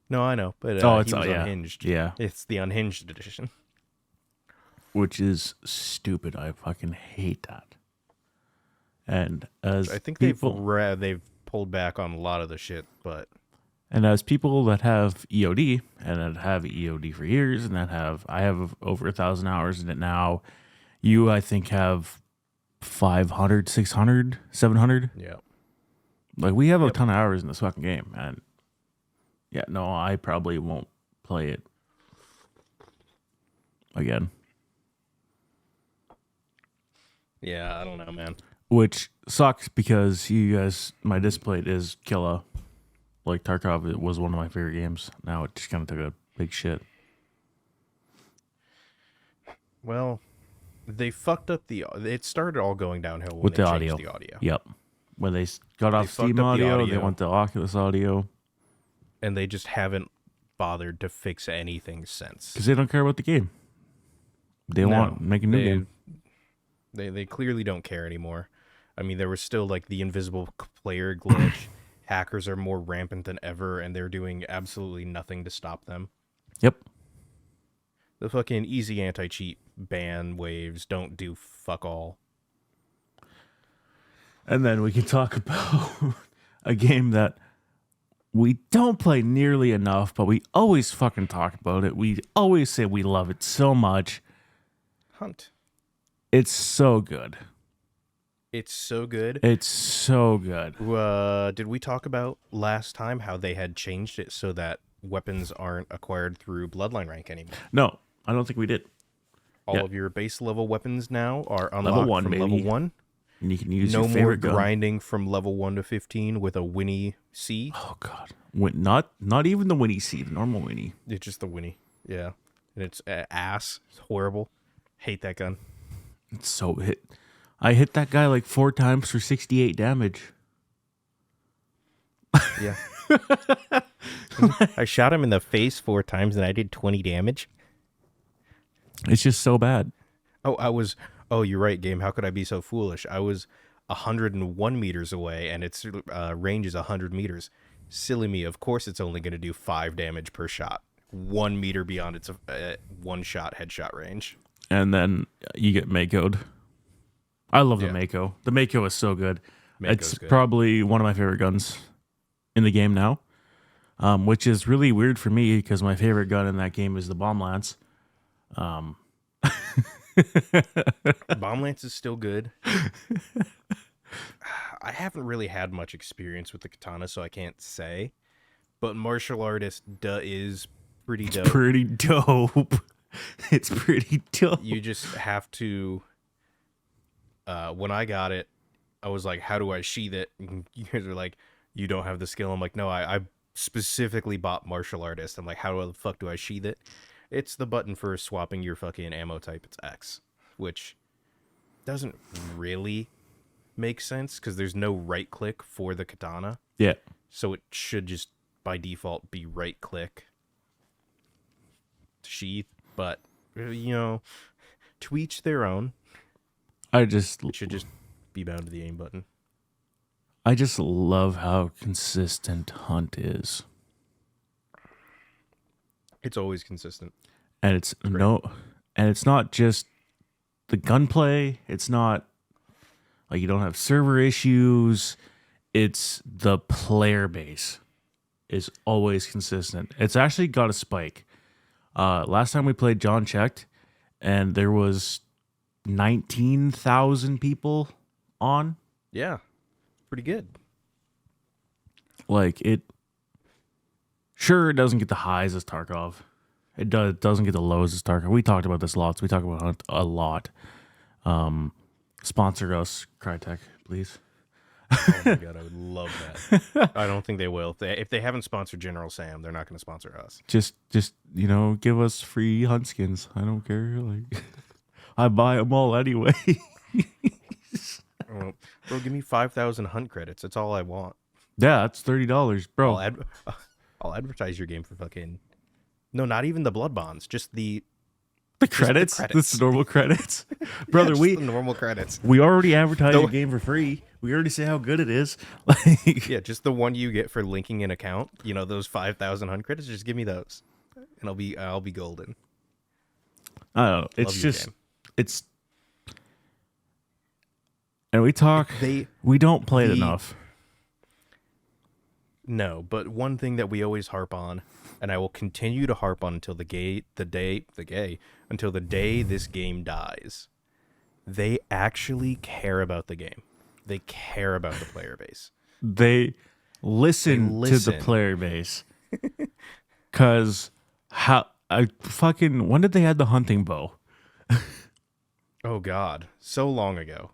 No, I know, but it's he was yeah. Unhinged. Yeah, it's the Unhinged edition, which is stupid. I fucking hate that. And as I think people, they've pulled back on a lot of the shit, but and as people that have EOD and that have EOD for years and that I have over 1,000 hours in it now. You, I think, have 500, 600, 700. Yeah. Like we have a ton of hours in this fucking game, and yeah, no, I probably won't play it again. Yeah, I don't know, man. Which sucks because you guys, my display is killer. Like Tarkov, it was one of my favorite games. Now it just kind of took a big shit. Well, they fucked up it started all going downhill when with they the changed audio. the audio. Yep. When they got off fucked Steam up the audio, they audio. went to Oculus audio. And they just haven't bothered to fix anything since. Because they don't care about the game. They want to make a new game. They clearly don't care anymore. I mean, there was still like the invisible player glitch. Hackers are more rampant than ever, and they're doing absolutely nothing to stop them. Yep. The fucking easy anti-cheat ban waves don't do fuck all. And then we can talk about a game that we don't play nearly enough, but we always fucking talk about it. We always say we love it so much. Hunt. It's so good. It's so good. It's so good. Did we talk about last time how they had changed it so that weapons aren't acquired through bloodline rank anymore? No, I don't think we did. All of your base level weapons now are unlocked Level 1, from baby. level 1. And you can use No your more favorite gun. grinding from level 1 to 15 with a Winnie C. Oh god, not even the Winnie C, the normal Winnie. It's just the Winnie. Yeah, and it's ass. It's horrible. Hate that gun. It's so hit. I hit that guy like 4 times for 68 damage. Yeah. I shot him in the face 4 times and I did 20 damage. It's just so bad. Oh, you're right, game. How could I be so foolish? I was 101 meters away and its range is 100 meters. Silly me. Of course it's only going to do 5 damage per shot. 1 meter beyond its one-shot headshot range. And then you get Mako'd. I love the Mako. The Mako is so good. Mako's it's good. probably one of my favorite guns in the game now, which is really weird for me because my favorite gun in that game is the Bomb Lance. Bomb Lance is still good. I haven't really had much experience with the katana, so I can't say. But martial artist is pretty dope. Pretty dope. It's pretty dope. You just have to. When I got it, I was like, "How do I sheath it?" And you guys are like, "You don't have the skill." I'm like, "No, I specifically bought martial artist." I'm like, "How the fuck do I sheath it?" It's the button for swapping your fucking ammo type. It's X, which doesn't really make sense because there's no right click for the katana. Yeah. So it should just by default be right click to sheath. But, to each their own. It should just be bound to the aim button. I just love how consistent Hunt is. It's always consistent. And it's not just the gunplay. It's not like you don't have server issues. It's the player base is always consistent. It's actually got a spike. Last time we played, John checked, and there was 19,000 people on. Yeah, pretty good. Like it. Sure, it doesn't get the highs as Tarkov. It doesn't get the lows as Tarkov. We talked about this lots. We talk about Hunt a lot. Sponsor us, Crytek, please. Oh my god, I would love that. I don't think they will. If they haven't sponsored General Sam, they're not going to sponsor us. Just give us free Hunt skins. I don't care. Like, I buy them all anyway. Bro, give me 5,000 Hunt credits. That's all I want. Yeah, that's $30, bro. I'll advertise your game for fucking. No, not even the blood bonds. Just the credits. The normal credits, brother. The normal credits. We already advertise your game for free. We already say how good it is. Like, yeah, just the one you get for linking an account. Those 5,000 Hunt credits. Just give me those, and I'll be golden. I don't know. It's just it's. And we talk. We don't play it enough. No, but one thing that we always harp on, and I will continue to harp on until until the day this game dies. They actually care about the game. They care about the player base. They listen to the player base. Cause when did they add the hunting bow? Oh God, so long ago.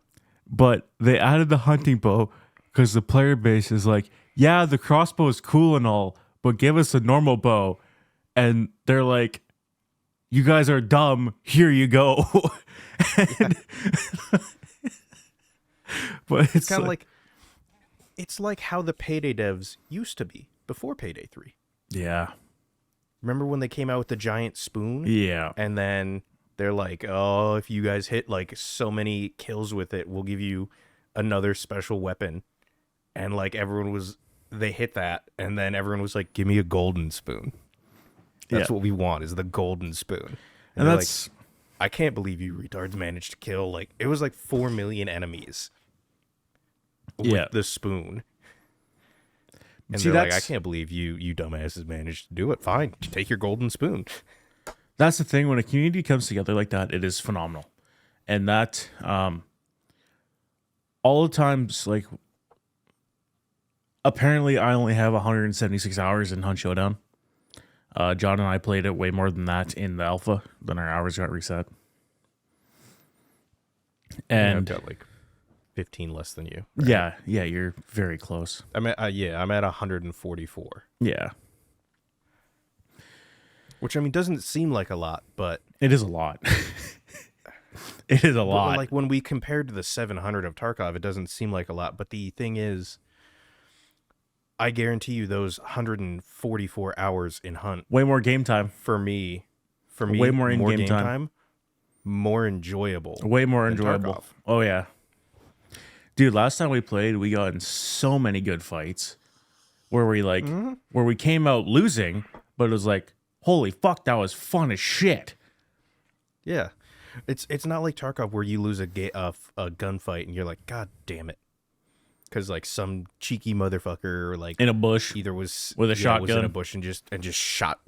But they added the hunting bow because the player base is like, yeah, the crossbow is cool and all, but give us a normal bow. And they're like, you guys are dumb. Here you go. But it's kind of it's like how the Payday devs used to be before Payday 3. Yeah. Remember when they came out with the giant spoon? Yeah. And then they're like, oh, if you guys hit like so many kills with it, we'll give you another special weapon. And like they hit that, and then everyone was like, give me a golden spoon. That's what we want, is the golden spoon. And that's like, I can't believe you retards managed to kill it was like 4 million enemies with the spoon. And they're like, I can't believe you dumbasses managed to do it. Fine, take your golden spoon. That's the thing, when a community comes together like that, it is phenomenal. And that all the times, like, apparently I only have 176 hours in Hunt Showdown. John and I played it way more than that in the alpha. Then our hours got reset. And I've got like 15 less than you. Right? Yeah, you're very close. I'm at 144. Yeah. Which, I mean, doesn't seem like a lot, but it is a lot. It is a lot. Like when we compared to the 700 of Tarkov, it doesn't seem like a lot. But the thing is, I guarantee you those 144 hours in Hunt. Way more game time. For me, way more in-game time. More enjoyable. Way more enjoyable. Tarkov. Oh, yeah. Dude, last time we played, we got in so many good fights where we came out losing, but it was like, holy fuck, that was fun as shit. Yeah. It's not like Tarkov where you lose a gunfight and you're like, God damn it. Because like some cheeky motherfucker like in a bush either was with a shotgun was in a bush and just shot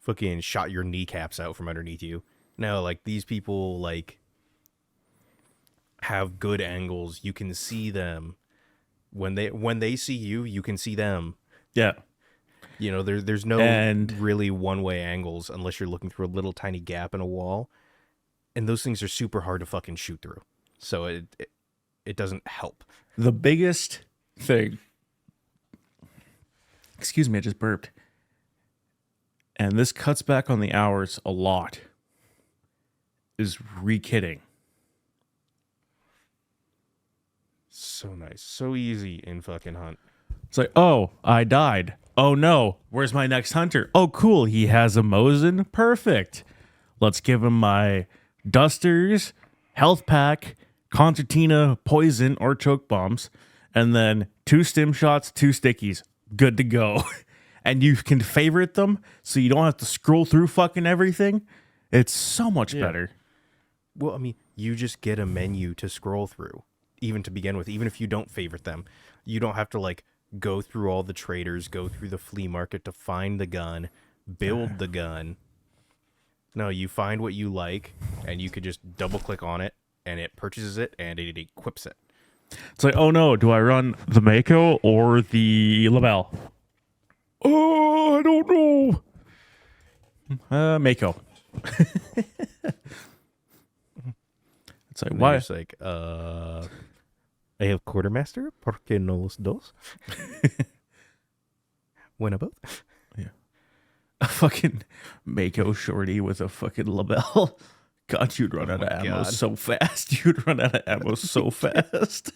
fucking shot your kneecaps out from underneath you. No, like these people, like have good angles. You can see them when they see you. You can see them. Yeah. You know, there's no really one-way angles unless you're looking through a little tiny gap in a wall, and those things are super hard to fucking shoot through. So it doesn't help. The biggest thing. Excuse me, I just burped. And this cuts back on the hours a lot. Is re-kitting. So nice, so easy in fucking Hunt. It's like, oh, I died. Oh no, where's my next hunter? Oh, cool, he has a Mosin. Perfect. Let's give him my dusters, health pack, concertina, poison, or choke bombs, and then 2 stim shots, 2 stickies. Good to go. And you can favorite them so you don't have to scroll through fucking everything. It's so much better. Well, I mean, you just get a menu to scroll through, even to begin with. Even if you don't favorite them, you don't have to like go through all the traders, go through the flea market to find the gun, build the gun. No, you find what you like, and you could just double click on it, and it purchases it, and it equips it. It's like, oh no, do I run the Mako or the Labelle? Oh, I don't know. Mako. It's like, And why? it's like, I have quartermaster, ¿por qué no los dos? When both? Yeah. A fucking Mako shorty with a fucking Labelle. God, you'd run out of ammo God. so fast. You'd run out of ammo so fast.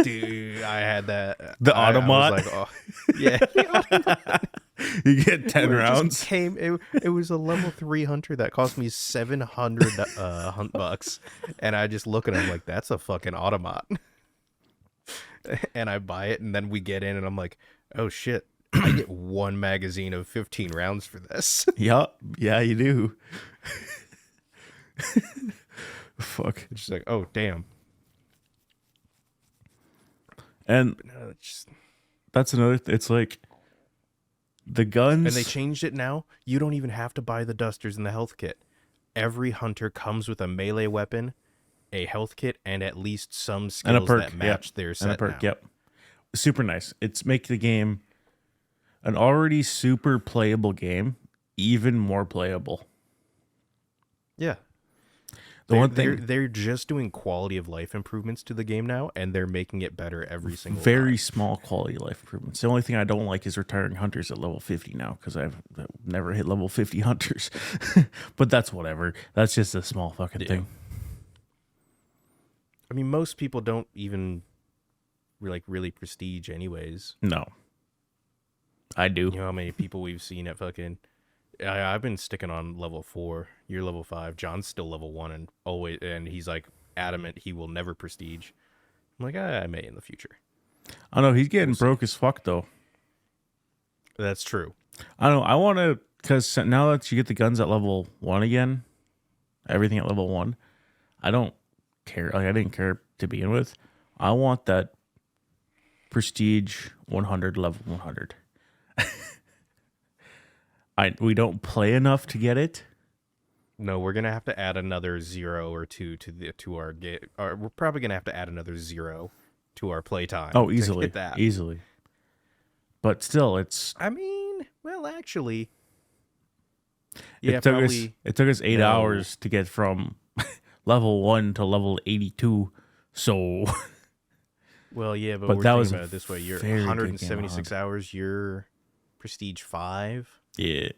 Dude, I had that. The I was automat? like, oh, yeah. You get 10 It rounds. just it was a level 3 hunter that cost me 700 hunt bucks, and I just look at him like, that's a fucking automat. And I buy it, and then we get in, and I'm like, oh shit, I get 1 magazine of 15 rounds for this. Yup. Yeah, you do. Fuck. It's just like, oh damn. And No, it's just... that's another. It's like the guns. And they changed it now. You don't even have to buy the dusters and the health kit. Every hunter comes with a melee weapon, a health kit, and at least some skills and a perk that match their set and a perk. now. Yep. Super nice. It's make the game an already super playable game even more playable. Yeah. They're just doing quality of life improvements to the game now, and they're making it better every single Very time. small quality of life improvements. The only thing I don't like is retiring hunters at level 50 now because I've never hit level 50 hunters. But that's whatever. That's just a small fucking thing. I mean, most people don't even really prestige anyways. No. I do. You know how many people we've seen at fucking... I've been sticking on level 4. You're level 5. John's still level 1, and he's like adamant he will never prestige. I'm like, I may in the future. I know he's getting broke as fuck though. That's true. I don't know. I want to, because now that you get the guns at level 1 again, everything at level 1, I don't care. Like I didn't care to begin with. I want that prestige 100 level 100. We don't play enough to get it. No, we're gonna have to add another 0 or 2 to our game. We're probably gonna have to add another 0 to our playtime. Oh, to easily, get that. easily. But still, it's. I mean, well, actually, It took us 8 hours to get from level 1 to level 82. So. Well, yeah, but we're that thinking was about it this way: you're very good 176 hours. You're prestige 5. Yeah.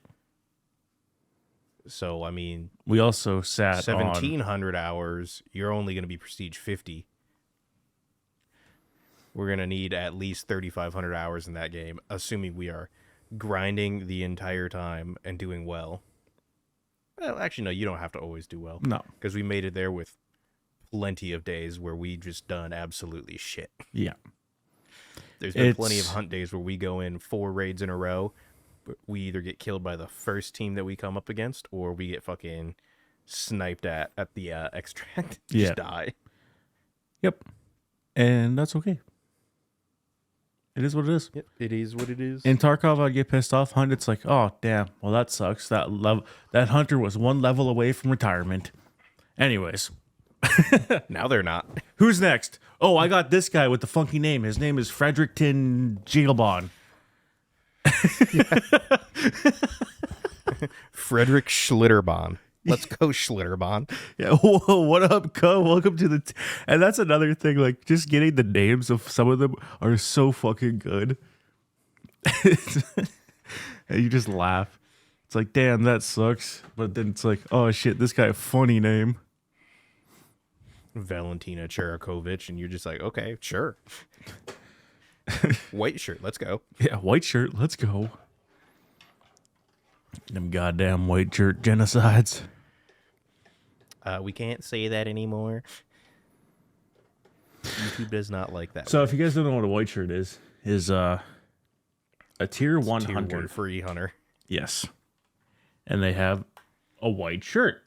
So I mean, We also sat 1,700 hours. You're only going to be prestige 50. We're going to need at least 3,500 hours in that game, assuming we are grinding the entire time and doing well. Well, actually, no, you don't have to always do well. No. Because we made it there with plenty of days where we just done absolutely shit. Yeah. There's been plenty of hunt days where we go in 4 raids in a row, but we either get killed by the first team that we come up against, or we get fucking sniped at the extract. Just die. Yep. And that's okay. It is what it is. Yep, it is what it is. In Tarkov, I'd get pissed off. Hunt, it's like, oh damn, well that sucks. That hunter was 1 level away from retirement. Anyways, Now they're not. Who's next? Oh, I got this guy with the funky name. His name is Fredericton Jigglebon. Frederick Schlitterbahn. Let's go, Schlitterbahn. Yeah, whoa, what up, co? Welcome to the... And that's another thing, like, just getting the names of some of them are so fucking good. And you just laugh. It's like, damn, that sucks. But then it's like, oh, shit, this guy, a funny name. Valentina Cherakovich, and you're just like, okay, sure. White shirt, let's go. Yeah, white shirt, let's go. Them goddamn white shirt genocides. We can't say that anymore. YouTube does not like that. So if you guys don't know what a white shirt is a tier 1 Tier hunter. 1 free hunter. Yes. And they have a white shirt.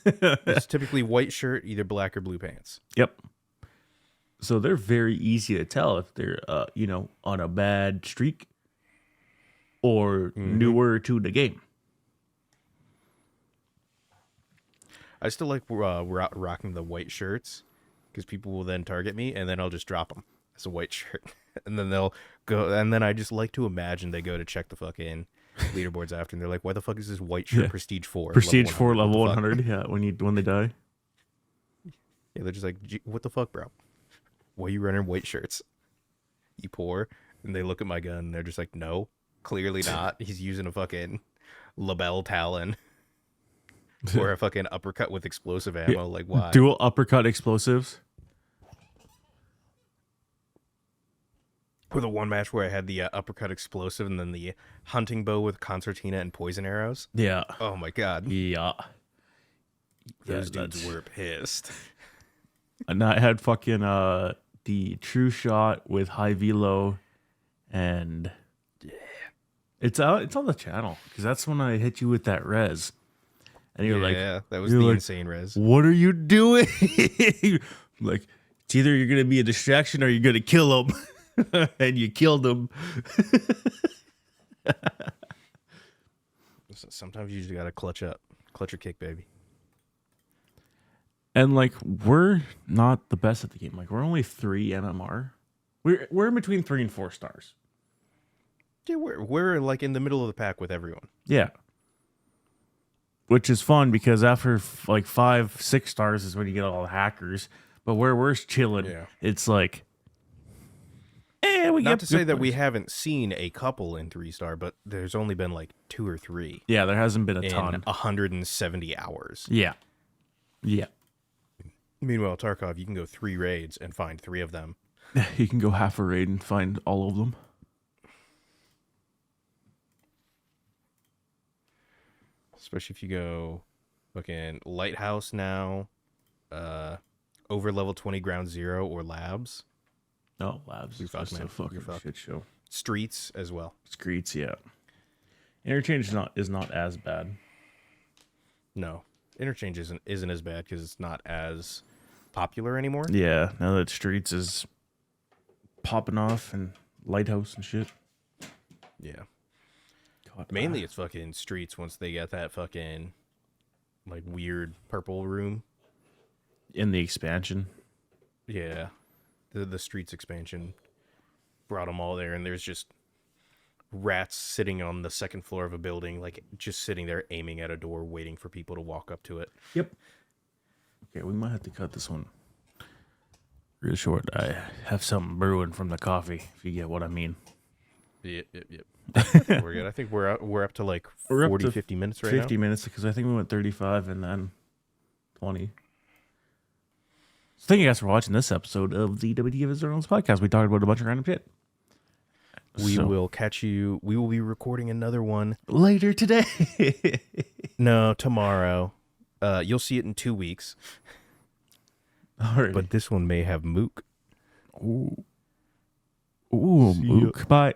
It's typically white shirt, either black or blue pants. Yep. So they're very easy to tell if they're, on a bad streak or newer to the game. I still like rocking the white shirts because people will then target me, and then I'll just drop them as a white shirt, and then they'll go. And then I just like to imagine they go to check the fucking leaderboards after, and they're like, "Why the fuck is this white shirt Prestige 4? Prestige 4, level 100. Yeah, when they die. Yeah, they're just like, "What the fuck, bro? Why are you running white shirts? You poor?" And they look at my gun, and they're just like, "No, clearly not. He's using a fucking Labelle Talon." Or a fucking uppercut with explosive ammo. Yeah. Like, why? Dual uppercut explosives. Or the one match where I had the uppercut explosive and then the hunting bow with concertina and poison arrows. Yeah. Oh my god. Yeah. Those dudes were pissed. And I had fucking the true shot with high velo, and it's on the channel because that's when I hit you with that res. And you're yeah, that was the insane res. What are you doing? Like, it's either you're going to be a distraction or you're going to kill him. And you killed him. Sometimes you just got to clutch up. Clutch your kick, baby. And, like, we're not the best at the game. Like, we're only 3 MMR. We're in between 3 and 4 stars. Yeah, we're like in the middle of the pack with everyone. Yeah. Which is fun because after like 5, 6 stars is when you get all the hackers. But where we're chilling, it's like, we Not get to say that points. we haven't seen a couple in 3-star, but there's only been like 2 or 3. Yeah, there hasn't been a in ton. 170 hours. Yeah. Yeah. Meanwhile, Tarkov, you can go 3 raids and find 3 of them. You can go half a raid and find all of them. Especially if you go fucking Lighthouse now, over level 20 Ground Zero or Labs. Oh, Labs is just a fucking shit show. Streets as well. Streets, yeah. Interchange is not as bad. No, Interchange isn't as bad because it's not as popular anymore. Yeah, now that Streets is popping off and Lighthouse and shit. Yeah. God, Mainly it's fucking Streets once they get that fucking like weird purple room. In the expansion. Yeah. The Streets expansion brought them all there, and there's just rats sitting on the second floor of a building, like just sitting there aiming at a door waiting for people to walk up to it. Yep. Okay, we might have to cut this one real short. I have something brewing from the coffee, if you get what I mean. Yep. We're good. I think we're up to like 40, 50 minutes right 50 now. minutes, because I think we went 35 and then 20. So thank you guys for watching this episode of the WTF Journals podcast. We talked about a bunch of random shit. We will catch you. We will be recording another one later today. No, tomorrow. You'll see it in 2 weeks. Alrighty. But this one may have Mook. Ooh, Mook. Bye.